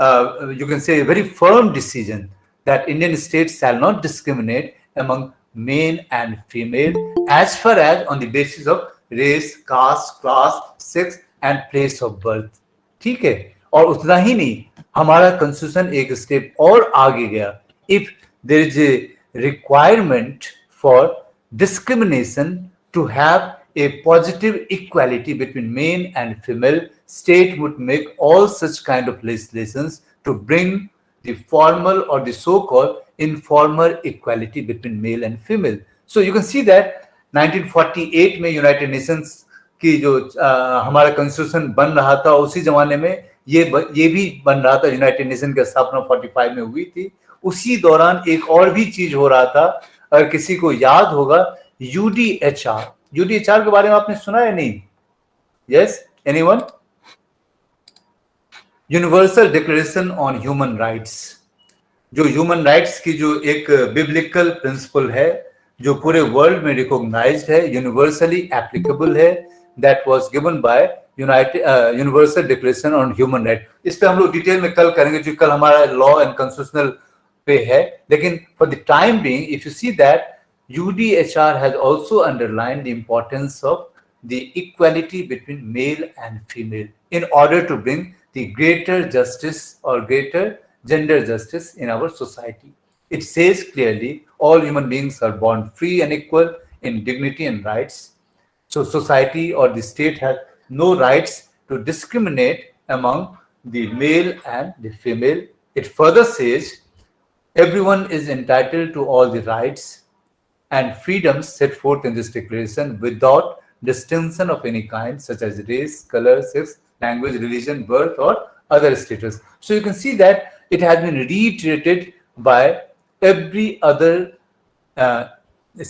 you can say a very firm decision that Indian state shall not discriminate among male and female as far as on the basis of race, caste, class, sex and place of birth. ठीक है. और उतना ही नहीं, हमारा constitution एक step और आगे गया. If there is a requirement for discrimination to have a positive equality between male and female, state would make all such kind of legislations to bring the formal or the so-called informal equality between male and female. So you can see that 1948 में United Nations की जो हमारा constitution बन रहा था, उसी जमाने में ये भी बन रहा था. यूनाइटेड नेशन की स्थापना 45 में हुई थी. उसी दौरान एक और भी चीज हो रहा था, अगर किसी को याद होगा, यूडीएचआर. यूडीएचआर के बारे में आपने सुना है? नहीं? Yes, anyone? Universal declaration on human rights, जो ह्यूमन राइट्स की जो एक बिब्लिकल प्रिंसिपल है, जो पूरे वर्ल्ड में रिकॉग्नाइज्ड है, यूनिवर्सली एप्लीकेबल है, that was given by universal declaration on human right. इस पे हम लोग डिटेल में कल करेंगे, जो कल हमारा लॉ एंड कॉन्स्टिट्यूशनल पे है. लेकिन for the time being, if you see that UDHR has also underlined the importance of the equality between male and female in order to bring the greater justice or greater gender justice in our society. It says clearly all human beings are born free and equal in dignity and rights. So society or the state has no rights to discriminate among the male and the female. It further says everyone is entitled to all the rights and freedoms set forth in this declaration without distinction of any kind, such as race, color, sex, language, religion, birth, or other status. So you can see that it has been reiterated by every other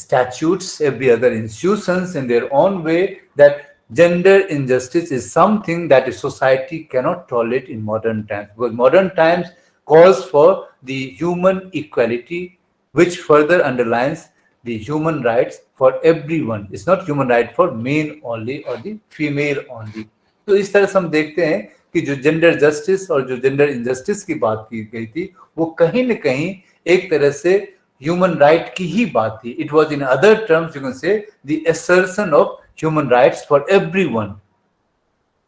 statutes, every other institutions in their own way, that gender injustice is something that a society cannot tolerate in modern times, because modern times calls for the human equality, which further underlines the human rights for everyone. It's not human right for male only or the female only. तो इस तरह से हम देखते हैं कि जो gender justice और जो जेंडर इनजस्टिस की बात की गई थी, वो कहीं न कहीं एक तरह से ह्यूमन राइट की ही बात थी. It was in other terms you can say the assertion of human rights for everyone.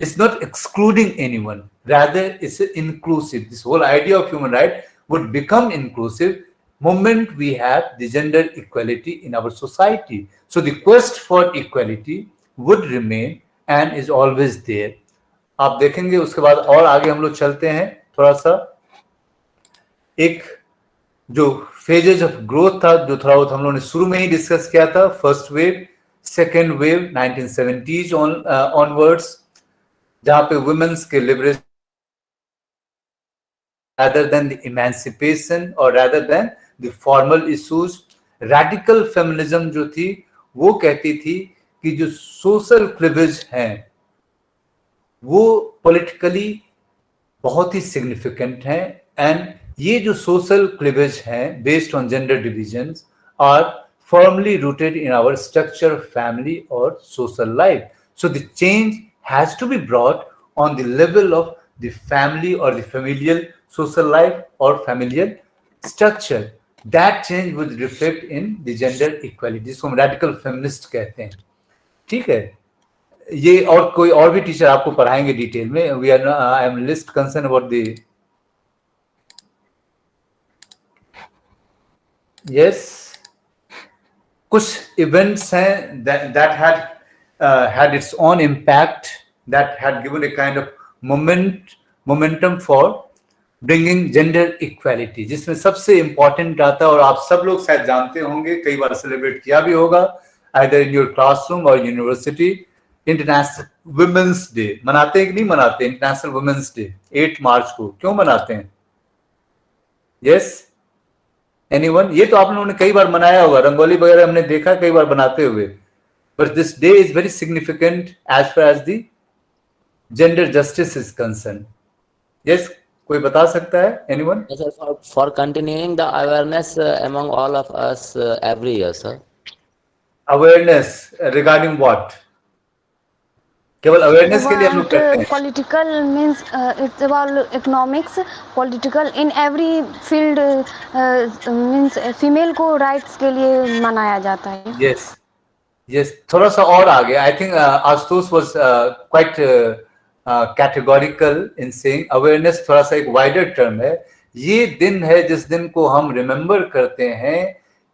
It's not excluding anyone, rather it's inclusive. This whole idea of human right would become inclusive moment we have the gender equality in our society. So the quest for equality would remain and is always there. आप देखेंगे उसके बाद और आगे हम लोग चलते हैं थोड़ा सा. एक जो फेजेस ऑफ ग्रोथ था, जो थोड़ा बहुत हम लोगों ने शुरू में ही डिस्कस किया था, first wave, second wave 1970s onwards, जहां पे वुमेन्स के liberation rather than the emancipation or rather than the formal issues. Radical feminism जो थी वो कहती थी कि जो सोशल क्लीवेज हैं वो पॉलिटिकली बहुत ही सिग्निफिकेंट हैं, एंड ये जो सोशल क्लीवेज हैं based on gender divisions are firmly rooted in our structure of family or social life. So the change has to be brought on the level of the family or the familial social life or familial structure. That change would reflect in the gender equality, जिसको हम radical feminist कहते हैं. ठीक है, ये और कोई और भी टीचर आपको पढ़ाएंगे डिटेल में. We are I am least concerned about the yes. कुछ इवेंट्स हैं that had its own impact that had given a kind of momentum for bringing gender equality, जिसमें सबसे important आता है, और आप सब लोग शायद जानते होंगे, कई बार सेलिब्रेट किया भी होगा, either in your classroom or university, international women's day. मनाते हैं कि नहीं मनाते? इंटरनेशनल वुमेन्स डे 8 मार्च को क्यों मनाते हैं? Yes anyone? ये तो आप लोगों ने कई बार मनाया होगा, रंगोली वगैरह हमने देखा कई बार बनाते हुए, but this day is very significant as far as the gender justice is concern. Yes, कोई बता सकता है? Anyone? Yes, sir, for continuing the awareness among all of us every year, sir. Awareness regarding what? केवल awareness के लिए हम लोग करते हैं? Political means it's about economics, political in every field means female को राइट्स के लिए मनाया जाता है। यस यस, थोड़ा सा और आगे, I think Ashutosh was quite categorical in saying awareness, थोड़ा सा एक वाइडर टर्म है। ये दिन है जिस दिन को हम रिमेंबर करते हैं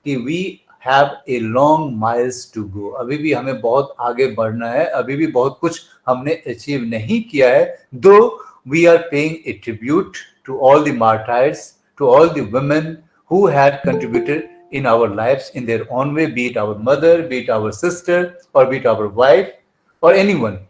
कि we have a long miles to go, अभी भी हमें बहुत आगे बढ़ना है, अभी भी बहुत कुछ हमने अचीव नहीं किया है, though we are paying a tribute to all the martyrs, to all the women who had contributed in our lives in their own way, be it our mother, be it our sister, or be it our wife or anyone.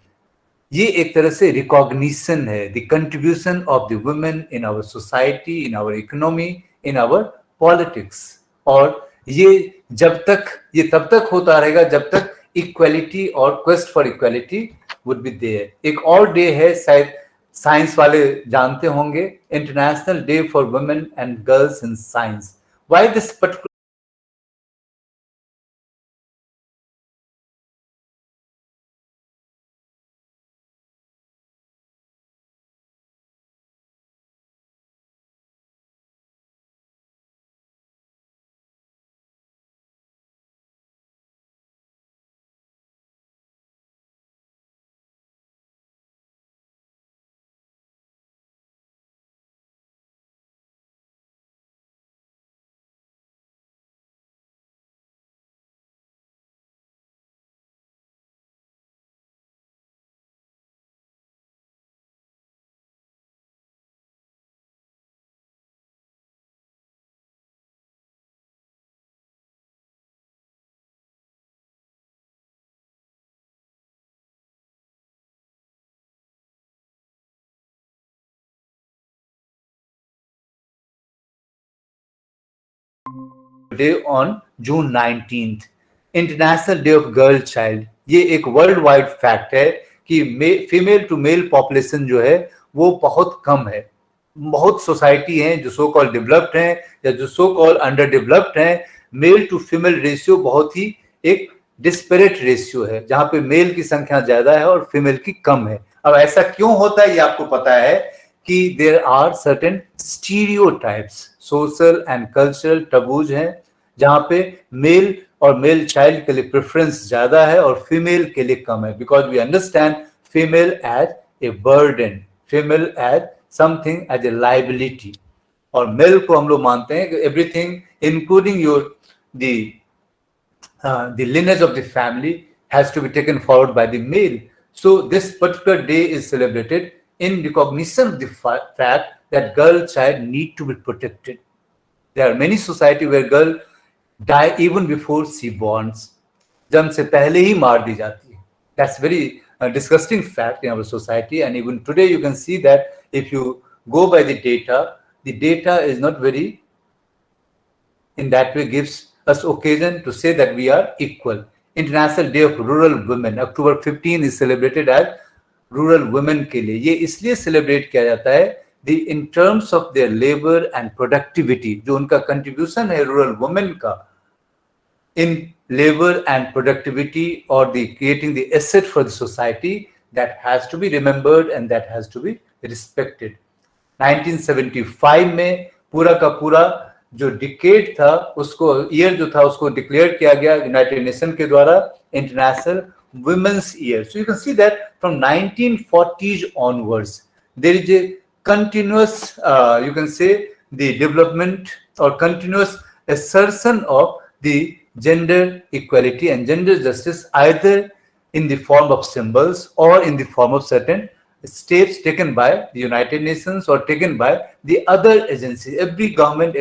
ये एक तरह से recognition है, the contribution of the women in our society, in our economy, in our politics, और ये तब तक होता रहेगा जब तक इक्वालिटी और quest for equality would be there. एक और डे है, शायद साइंस वाले जानते होंगे, international day for women and girls in science. Why this particular day on June 19th, international day of girl child. ये एक वर्ल्ड वाइड फैक्ट है कि फीमेल टू मेल पॉपुलेशन जो है वो बहुत कम है। बहुत सोसाइटी हैं जो सो कॉल डेवलप्ड हैं या जो सो कॉल अंडर डेवलप्ड हैं, मेल टू फीमेल रेशियो बहुत ही एक डिस्पेरेट रेशियो है, जहां पे मेल की संख्या ज्यादा है और फीमेल की कम है। अब ऐसा क्यों होता है ये आपको पता है कि there are certain stereotypes, social and cultural taboos हैं, जहां पे मेल और मेल चाइल्ड के लिए प्रेफरेंस ज्यादा है और फीमेल के लिए कम है, because we understand female as a burden, female as something as a liability, और मेल को हम लोग मानते हैं कि everything including your the lineage of the family has to be taken forward by the male. So this particular day is celebrated in recognition of the fact that girl child need to be protected. There are many society where girl die even before she borns. जन्म से पहले ही मार दी जाती है. That's very disgusting fact in our society, and even today you can see that if you go by the data is not very, in that way gives us occasion to say that we are equal. International Day of Rural Women, October 15 is celebrated as Rural Women के लिए. ये इसलिए celebrate किया जाता है in terms of their labor and productivity, जो उनका contribution है rural women का in labor and productivity or the creating the asset for the society, that has to be remembered and that has to be respected. 1975 में पूरा का पूरा जो decade था, उसको ईयर जो था उसको डिक्लेयर किया गया यूनाइटेड नेशन के द्वारा international women's year. So you can see that from 1940s onwards there is a continuous you can say the development or continuous assertion of the gender equality and gender justice, either in the form of symbols or in the form of certain steps taken by the United Nations or taken by the other agencies. Every government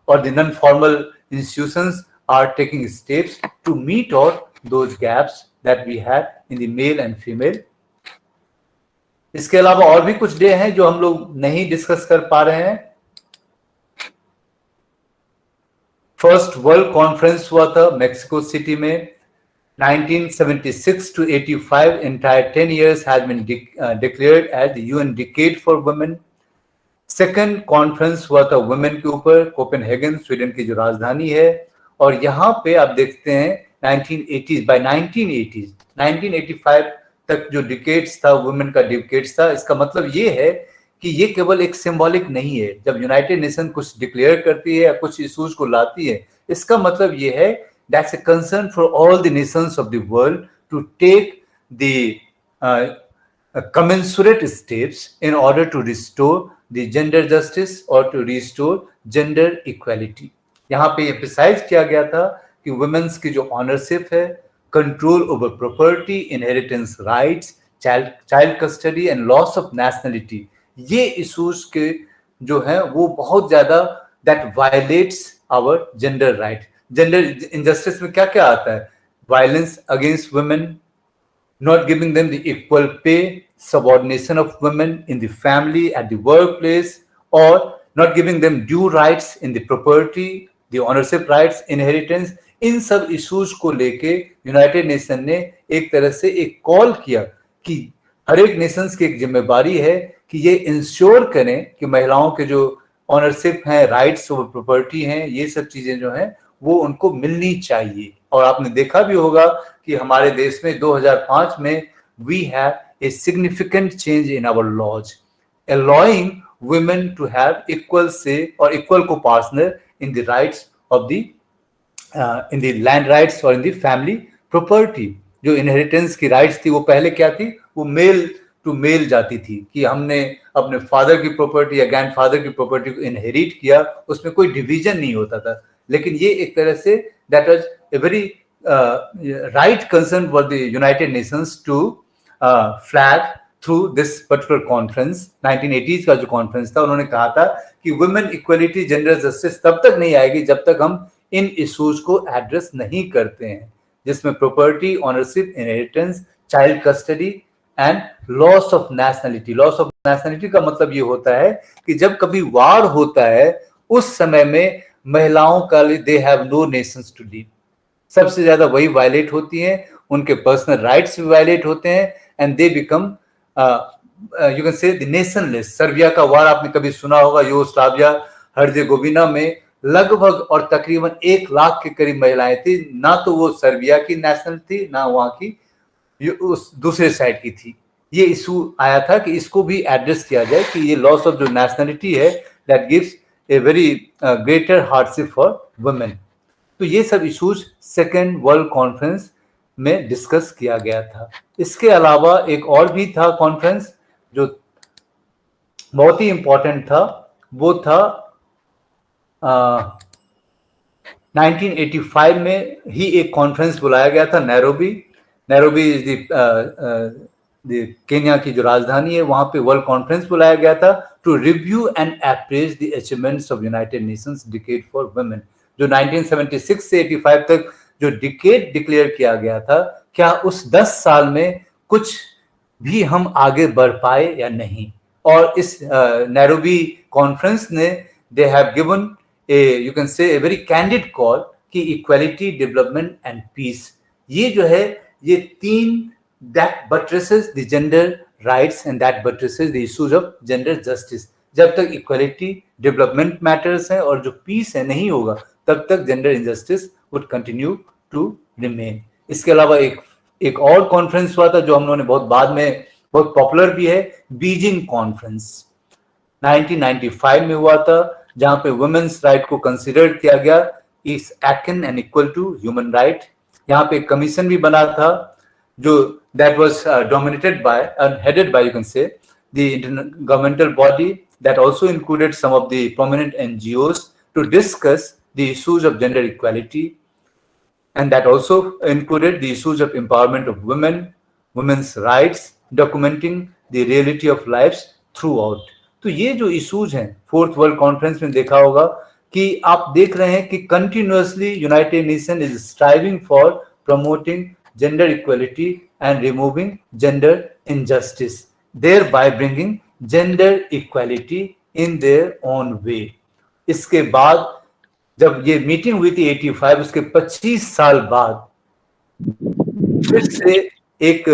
or the non-formal institutions are taking steps to meet out those gaps that we have in the male and female. इसके अलावा और भी कुछ day हैं जो हम लोग नहीं डिस्कस कर पा रहे हैं. फर्स्ट वर्ल्ड कॉन्फ्रेंस हुआ था मेक्सिको सिटी में 1976 to 85. Entire 10 years has been declared as the UN Decade for Women. Second conference हुआ था वुमेन के ऊपर कोपेनहेगन, स्वीडन की जो राजधानी है. और यहाँ पे आप देखते हैं 1980s, बाय 1980s 1985 तक जो डिकेड्स था, वुमेन का डिकेड्स था. इसका मतलब ये है कि ये केवल एक सिंबॉलिक नहीं है. जब यूनाइटेड नेशन कुछ डिक्लेयर करती है या कुछ इश्यूज को लाती है, इसका मतलब ये है that's a concern for all the nations of the world to take the commensurate steps in order to restore the gender justice or to restore gender equality. यहाँ पे emphasize किया गया था कि women's की जो ownership है, control over property, inheritance rights, child custody and loss of nationality, ये issues के जो है वो बहुत ज्यादा that violates our gender right. Gender injustice में क्या क्या आता है? Violence against women, not giving them the equal pay, subordination of women in the family, at the workplace, or not giving them due rights in the property, the ownership rights, inheritance. इन सब issues को लेके United nation ने एक तरह से एक call किया कि हर एक नेशंस की एक जिम्मेदारी है कि ये इंश्योर करें कि महिलाओं के जो ऑनरशिप हैं, राइट्स ओवर प्रॉपर्टी हैं, ये सब चीजें जो हैं वो उनको मिलनी चाहिए. और आपने देखा भी होगा कि हमारे देश में 2005 में we have a significant change in our laws allowing women to have equal say or equal co-partner in the rights of the in the land rights or in the family property. जो inheritance की rights थी वो पहले क्या थी? वो mail to mail जाती थी कि हमने अपने फादर की प्रॉपर्टी या ग्रैंडफादर की प्रॉपर्टी को इनहेरिट किया, उसमें कोई डिवीजन नहीं होता था. लेकिन ये एक तरह say that was a very right concern for the United Nations to flag through this particular conference. 1980s का जो कॉन्फ्रेंस था, उन्होंने कहा था कि वुमेन इक्वलिटी, जेंडर जस्टिस तब तक नहीं आएगी जब तक हम इन इश्यूज को एड्रेस नहीं करते हैं, जिसमें property, ownership, inheritance, child custody and loss of nationality. Loss of nationality का मतलब ये होता है कि जब कभी वार होता है उस समय में महिलाओं का they have no nations to leave. सबसे ज्यादा वही वायलेट होती हैं, उनके पर्सनल राइट्स भी वायलेट होते हैं and they become you can say the nationless. Serbia का वार आपने कभी सुना होगा, यूगोस्लाविया, हर्जेगोविना में लगभग और तकरीबन 1 लाख के करीब महिलाएं थी. ना तो वो सर्बिया की नेशनल थी, ना वहां की उस दूसरे साइड की थी. ये इशू आया था कि इसको भी एड्रेस किया जाए कि ये लॉस ऑफ जो नेशनलिटी है that gives a very greater hardship for women. तो ये सब इश्यूज सेकेंड वर्ल्ड कॉन्फ्रेंस में डिस्कस किया गया था. इसके अलावा एक और भी था कॉन्फ्रेंस जो बहुत ही इंपॉर्टेंट था, वो था 1985 में ही एक कॉन्फ्रेंस बुलाया गया था Nairobi. Nairobi is the Kenya की जो राजधानी है, वहां पे वर्ल्ड कॉन्फ्रेंस बुलाया गया था to review and appraise the achievements of United Nations decade for women. जो 1976 से 85 तक जो डिकेड डिक्लेयर किया गया था, क्या उस 10 साल में कुछ भी हम आगे बढ़ पाए या नहीं. और इस नैरोबी कॉन्फ्रेंस ने they have given a you can say a very candid call कि इक्वालिटी, डेवलपमेंट एंड पीस, ये जो है ये 3 that buttresses the gender rights and that buttresses the issues of gender justice. जब तक इक्वालिटी, डेवलपमेंट मैटर्स है और जो पीस है नहीं होगा, तब तक gender injustice would continue to remain. इसके अलावा एक और कॉन्फ्रेंस हुआ था जो हम लोगों ने बहुत बाद में, बहुत पॉपुलर भी है, बीजिंग कॉन्फ्रेंस 1995 में हुआ था, जहां पे वुमेन्स राइट को कंसिडर किया गया is akin and equal to human right. यहाँ पे कमीशन भी बना था जो that was dominated by and headed by you can say the intergovernmental body that also included some of the prominent NGOs to discuss the issues of gender equality and that also included the issues of empowerment of women, women's rights, documenting the reality of lives throughout. तो ये जो issues हैं fourth world conference में देखा होगा कि आप देख रहे हैं कि continuously United nation is striving for promoting gender equality and removing gender injustice, thereby bringing gender equality in their own way. इसके बाद जब ये मीटिंग हुई थी 85, उसके 25 साल बाद फिर से एक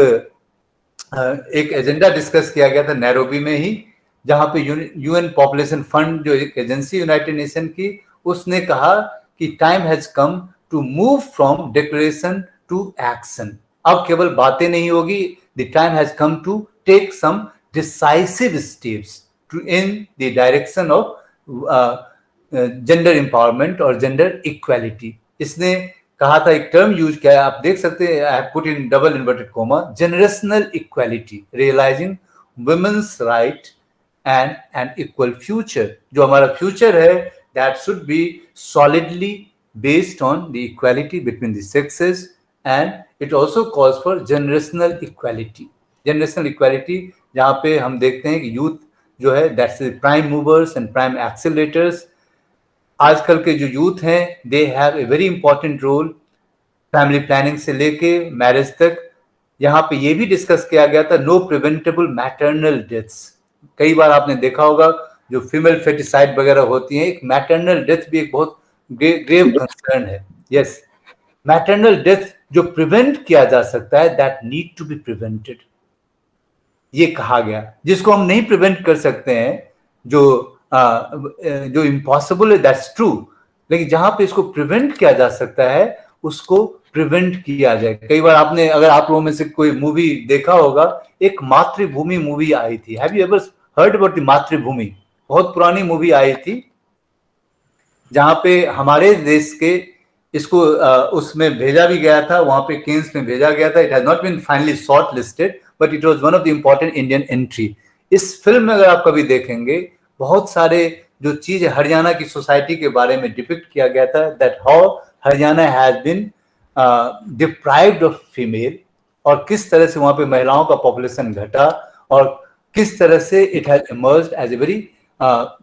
एजेंडा डिस्कस किया गया था नैरोबी में ही, जहां पे यूएन पॉपुलेशन फंड जो एक एजेंसी यूनाइटेड नेशन की, उसने कहा कि time has come to move from declaration to action. अब केवल बातें नहीं होगी, the time has come to take some decisive steps in the direction of gender empowerment और जेंडर इक्वालिटी. इसने कहा था, एक टर्म यूज किया है, आप देख सकते हैं, I put in double inverted comma, generational equality, realising women's right and an equal future. जो हमारा फ्यूचर है that should be solidly based on the equality between the sexes, and it also calls for generational equality. Generational equality जहाँ पे हम देखते हैं कि youth जो है that's prime movers and prime accelerators. आजकल के जो यूथ हैं they have a very important role, family planning से लेके मैरिज तक. यहाँ पे ये भी डिस्कस किया गया था, नो प्रिवेंटेबल मैटरनल डेथ्स. कई बार आपने देखा होगा जो फीमेल फेटिसाइड वगैरह होती हैं, एक मैटरनल डेथ भी एक बहुत ग्रेव कंसर्न है. यस, मैटरनल डेथ जो प्रिवेंट किया जा सकता है that need to be prevented, ये कहा गया. जिसको हम नहीं प्रिवेंट कर सकते हैं, जो इम्पॉसिबल है दैट्स ट्रू, लेकिन जहां पे इसको प्रिवेंट किया जा सकता है उसको प्रिवेंट किया जाए. कई बार आपने, अगर आप लोगों में से कोई मूवी देखा होगा, एक मातृभूमि मूवी आई थी. Have you ever heard about the मातृभूमि? बहुत पुरानी मूवी आई थी जहां पे हमारे देश के इसको उसमें भेजा भी गया था, वहां पे केन्स में भेजा गया था. It has not been finally short listed but it was one of the important Indian entry. इस फिल्म में अगर आप कभी देखेंगे, बहुत सारे जो चीज हरियाणा की सोसाइटी के बारे में डिपिक्ट किया गया था, that how Haryana has been deprived of female, और किस तरह से वहां पे महिलाओं का पॉपुलेशन घटा, और किस तरह से it has emerged as a very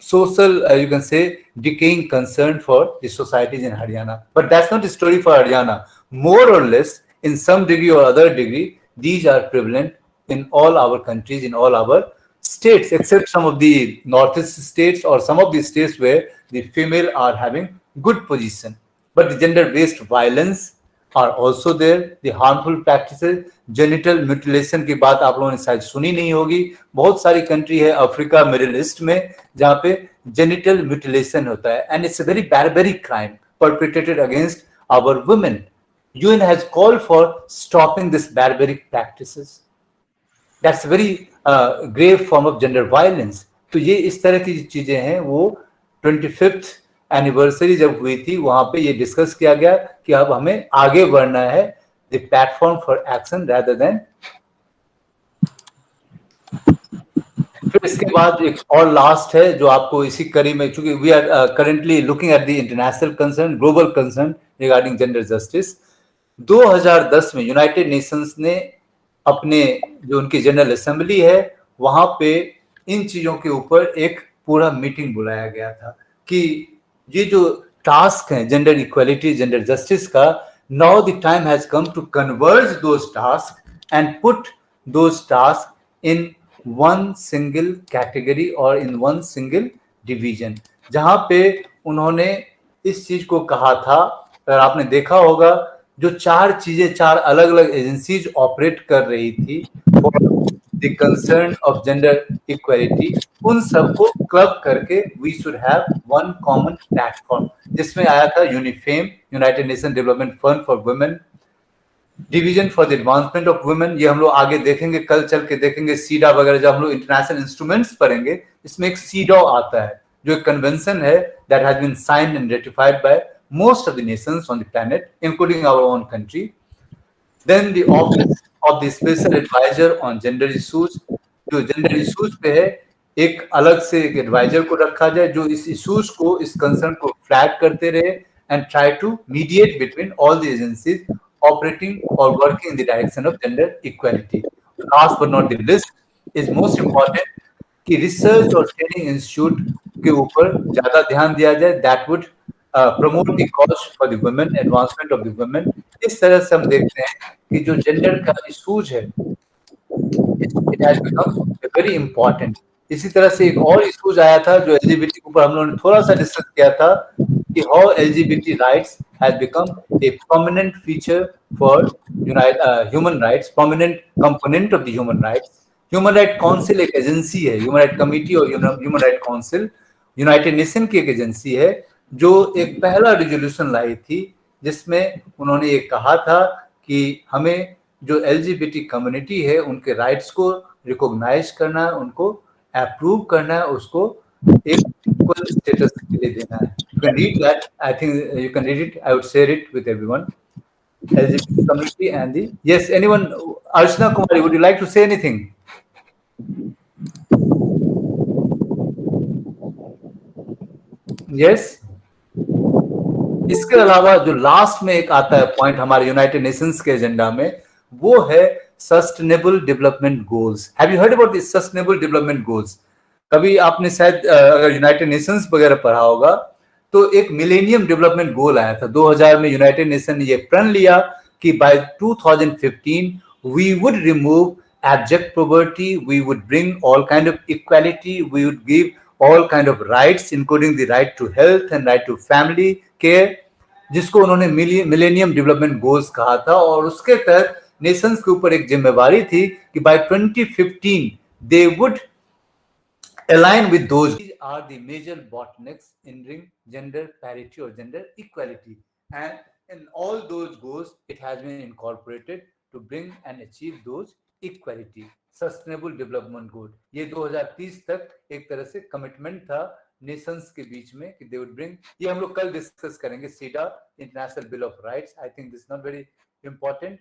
social, you can say, decaying concern for the societies in Haryana. But that's not the story for Haryana. More or less, in some degree or other degree, these are prevalent in all our countries, in all our states, except some of the northeast states or some of the states where the female are having good position. But the gender-based violence are also there. The harmful practices, genital mutilation की बात आप लोगों ने शायद सुनी नहीं होगी. बहुत सारी कंट्री है अफ्रीका, मिडिल ईस्ट में, जहाँ पे genital mutilation होता है, and it's a very barbaric crime perpetrated against our women. UN has called for stopping this barbaric practices. That's a very grave form of gender violence. तो ये इस तरह की चीजें हैं. वो 25th एनिवर्सरी जब हुई थी, वहां पे ये डिस्कस किया गया कि अब हमें आगे बढ़ना है, the platform for action rather than. फिर इसके बाद एक और लास्ट है जो आपको इसी कड़ी में, चूंकि we are currently looking at the international concern, global concern regarding gender justice. 2010 में यूनाइटेड नेशंस ने अपने जो उनकी जनरल असेंबली है वहां पे इन चीजों के ऊपर एक पूरा मीटिंग बुलाया गया था कि ये जो टास्क है जेंडर इक्वालिटी, जेंडर जस्टिस का, now the time has come to converge those task and put those task in one single category और इन वन सिंगल डिवीजन. जहां पे उन्होंने इस चीज को कहा था, अगर आपने देखा होगा, जो चार अलग अलग एजेंसीज ऑपरेट कर रही थी the concern of gender equality, उन सबको क्लब करके we should have one common platform, जिसमें आया था UNIFEM, United Nation development fund for women, division for the advancement of women. ये हम लोग आगे देखेंगे, कल चल के देखेंगे. सीडा वगैरह जब हम लोग इंटरनेशनल इंस्ट्रूमेंट्स पढ़ेंगे, इसमें एक सीडा आता है जो एक कन्वेंशन है that has been signed and ratified by most of the nations on the planet, including our own country. Then the office of the special advisor on gender issues, जो gender issues पे है, एक अलग से एक adviser को रखा जाए जो इस इश्यूज को, इस कंसर्न को फ्लैग करते रहे and try to mediate between all the agencies operating or working in the direction of gender equality. Last but not the least is most important कि रिसर्च और ट्रेनिंग इंस्टीट्यूट के ऊपर ज्यादा ध्यान दिया जाए, that would promote the cause for the women, advancement of the women. इस तरह से हम देखते हैं कि जो जेंडर का इशूज है it has become very important. इसी तरह से एक और इशूज आया था जो एलजीबीटी के ऊपर हम लोगों ने थोड़ा सा डिस्कस किया था कि how LGBT rights has become a prominent feature for human rights, prominent component of the human rights. Human right council एक एजेंसी है, ह्यूमन राइट कमिटी और human right council United Nation की एक एजेंसी है जो एक पहला रिजोल्यूशन लाई थी जिसमें उन्होंने ये कहा था कि हमें जो एलजीबीटी कम्युनिटी है उनके राइट्स को रिकॉग्नाइज करना है, उनको अप्रूव करना है, उसको एक इक्वल स्टेटस के लिए देना है। You can read that, I think you can read it, I would share it with everyone. LGBT community and the yes, anyone, Archana Kumari, would you like to say anything? Yes. इसके अलावा जो last में एक आता है point हमारे United Nations के agenda में, वो है sustainable development goals. Have you heard about this sustainable development goals? कभी आपने शायद अगर यूनाइटेड नेशंस वगैरह पढ़ा होगा तो एक मिलेनियम डेवलपमेंट गोल आया था 2000 में। यूनाइटेड नेशन ने ये प्रण लिया कि by 2015 we would remove abject poverty, we would bring all kind of equality, we would give all kind of rights including the right to health and right to family care, जिसको उन्होंने millennium development goals कहा था। और उसके तहत Nations के ऊपर एक जिम्मेवारी थी कि by 2015 they would align with those. These are the major bottlenecks in bring gender parity or gender equality, and in all those goals it has been incorporated to bring and achieve those equality, sustainable development goal। ये 2030 तक एक तरह से commitment था Nations के बीच में कि they would bring, ये हम लोग कल डिस्कस करेंगे, CEDAW international bill of rights. I think this not very important.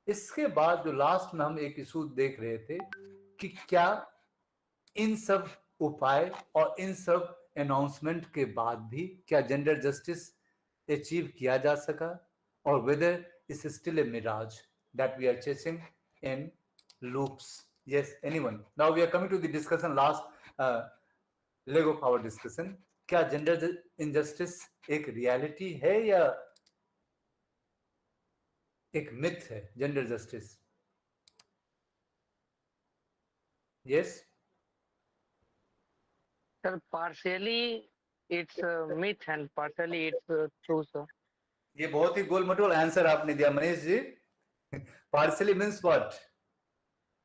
इसके बाद जो लास्ट में हम एक इशू देख रहे थे कि क्या इन सब उपाय और इन सब अनाउंसमेंट के बाद भी क्या जेंडर जस्टिस अचीव किया जा सका, और whether is still a mirage that we are chasing in loops. Yes, anyone? Now we are coming to the discussion, last leg of our discussion. क्या gender injustice एक reality है या एक myth है? Gender justice? Yes. Sir, partially it's a myth and partially it's true, sir. ये बहुत ही गोल मटोल answer आपने दिया Manish ji. Partially means what?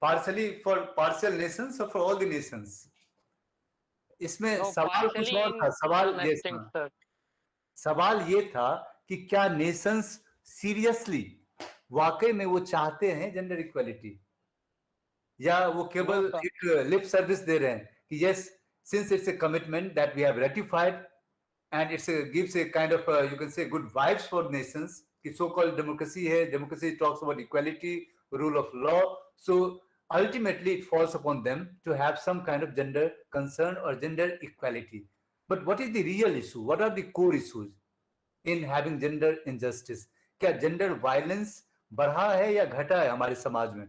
Partially for partial nations or for all the nations? इसमें No, सवाल कुछ partially और था। सवाल some ये extent, था, sir. सवाल ये था कि क्या नेशंस सीरियसली वाकई में वो चाहते हैं जेंडर इक्वालिटी, या वो केवल एक लिप सर्विस दे रहे हैं कि yes since it's a commitment that we have ratified and it gives a kind of you can say good vibes for nations कि so called democracy है, democracy talks about equality, rule of law, so ultimately it falls upon them to have some kind of gender concern or gender equality. But what is the real issue? What are the core issues in having gender injustice? क्या gender violence बढ़ा है या घटा है हमारे समाज में,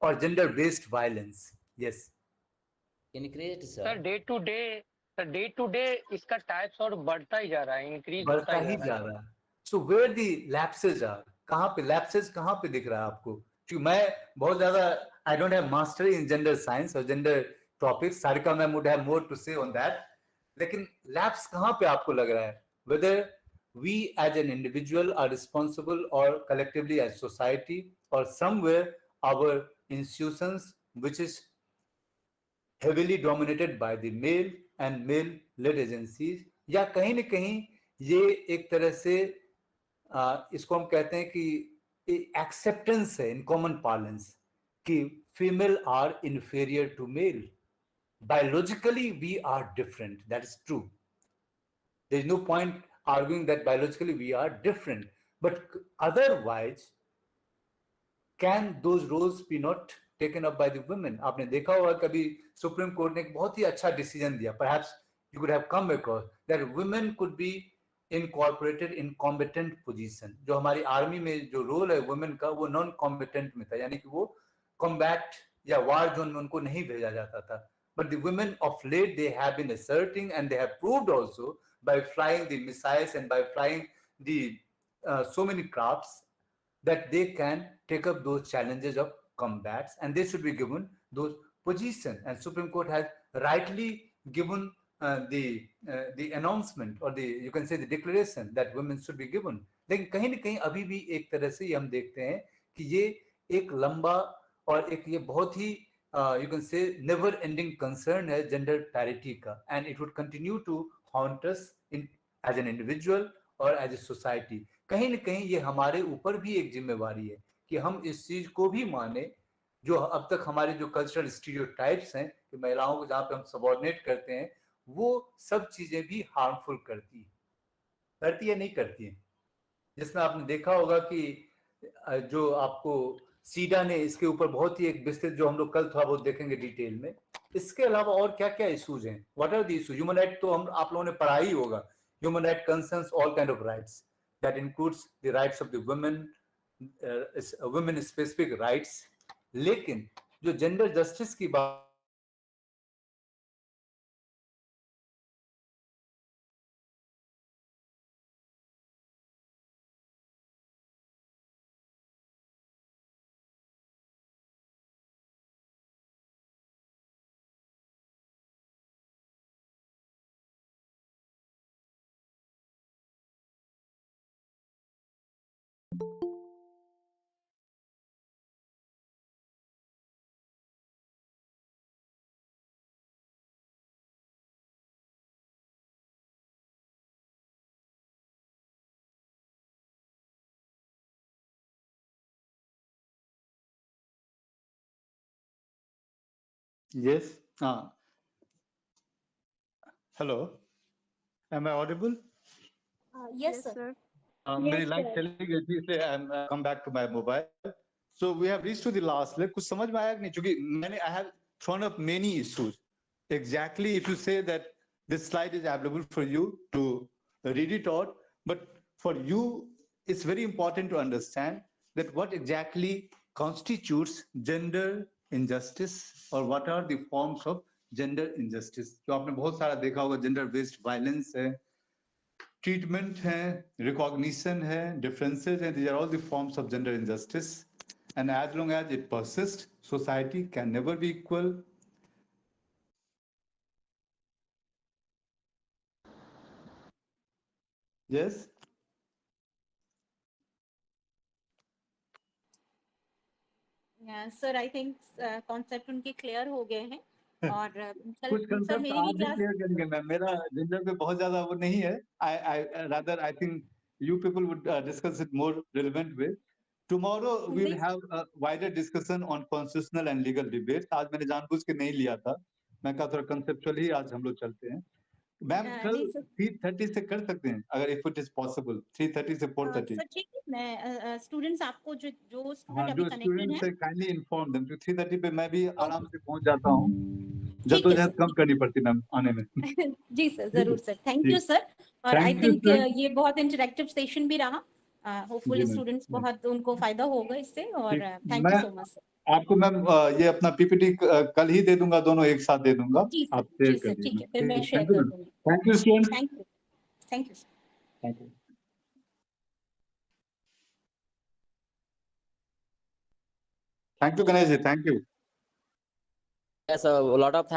और gender based violence? Yes, increased, sir, day to day इसका टाइप्स और बढ़ता ही जा रहा है, इंक्रीज बढ़ता ही जा रहा है। So where the lapses are, कहाँ पे लैप्सेज कहाँ पे दिख रहा है आपको? क्योंकि मैं बहुत ज्यादा I don't have mastery in gender science और gender topics, Sarika ma'am would have more to say on that, लेकिन लैप्स कहाँ पे आपको लग रहा है? Whether we as an individual are responsible और कलेक्टिवली एज सोसाइटी, और somewhere our institutions which is heavily dominated by the male and male led agencies, या कहीं न कहीं ये एक तरह से इसको हम कहते हैं कि एक्सेप्टेंस है इन कॉमन पार्लेंस कि female are inferior to male, biologically we are different, that is true, there is no point arguing that biologically we are different, but otherwise can those roles be not taken up by the women? आपने देखा होगा कभी supreme court ने एक बहुत ही अच्छा decision दिया, perhaps you could have come across that women could be incorporated in combatant position. जो हमारी आर्मी में जो रोल है वुमेन का वो नॉन कॉम्बिटेंट में था, यानी कि वो कॉम्बैट या वार जोन में उनको नहीं भेजा जाता था। But the women of late, they have been asserting and they have proved also by flying the missiles and by flying the so many crafts that they can take up those challenges of combats, and they should be given those positions. And Supreme Court has rightly given the announcement or the you can say the declaration that women should be given. लेकिन कहीं ना कहीं अभी भी एक तरह से हम देखते हैं कि ये एक लंबा और एक ये बहुत ही you can say never ending concern है gender parity का, and it would continue to haunt us in as an individual और as a society. कहीं ना कहीं ये हमारे ऊपर भी एक जिम्मेवारी है कि हम इस चीज को भी माने जो अब तक हमारे जो कल्चरल स्टीरियोटाइप्स हैं कि महिलाओं को जहाँ पे हम सबऑर्डिनेट करते हैं वो सब चीजें भी हार्मफुल करती है नहीं करती है। जिसमें आपने देखा होगा कि जो आपको सीडा ने इसके ऊपर बहुत ही एक विस्तृत जो हम लोग कल थोड़ा बहुत देखेंगे डिटेल में, इसके अलावा और क्या क्या इश्यूज हैं, what are the issues. Human right तो हम आप लोगों ने पढ़ा ही होगा, human right concerns all kind of rights that includes the rights of the women specific rights. लेकिन जो जेंडर जस्टिस की बात Yes. Hello. Am I audible? Yes, sir. मेरी लाइट चली गई थी इसलिए I come back to my mobile. So we have reached to the last leg. कुछ समझ में आया कि नहीं, क्योंकि मैंने I have thrown up many issues. Exactly if you say that this slide is available for you to read it out, but for you it's very important to understand that what exactly constitutes gender injustice or what are the forms of gender injustice। जो आपने बहुत सारा देखा होगा, gender based violence है, treatment है, recognition है, differences हैं, these are all the forms of gender injustice, and as long as it persists society can never be equal। yes sir I think concept उनके क्लियर हो गए हैं और कुछ सर कंसेप्ट मेरी आप भी भी क्लास क्लियर करेंगे मैम, मेरा जेंडर पे बहुत ज्यादा वो नहीं है। I rather I think you people would discuss it more relevant way। Tomorrow we'll have a wider discussion on constitutional and legal debates। आज मैंने जानबूझ के नहीं लिया था, मैं कहा थोड़ा कंसेप्चुअल ही आज हम लोग चलते हैं। मैम कल 3:30 से कर सकते हैं अगर इफ इट इज पॉसिबल, 3:30 से 4:30। सर ठीक है, मैं स्टूडेंट्स आपको जो हाँ, स्टूडेंट अभी जो कनेक्टेड स्टूडेंट्स हैं है काइंडली इन्फॉर्म देम। 3:30 पे मैं भी आराम से पहुंच जाता हूँ, ठीक है जद्दोजहद कम करनी पड़ती मैम आने में। जी सर, जरूर सर, थैंक यू सर। और आई थैंक यू थिंक सर। ये बहुत इंटरेक्टिव सेशन भी रहा, होपफुली स्टूडेंट्स बहुत उनको फायदा होगा इससे, और थैंक यू मैं सो मच सर। आपको मैम ये अपना पीपीटी कल ही दे दूंगा, दोनों एक साथ दे दूंगा, जी आप सर, शेयर जी कर सर, ठीक दीजिए। है, फिर मैं शेयर थैंक यू कर मैम, दूंगी। Thank you students, thank you, thank you sir. Thank you, thank you Ganesh ji, thank you. Yes, a lot of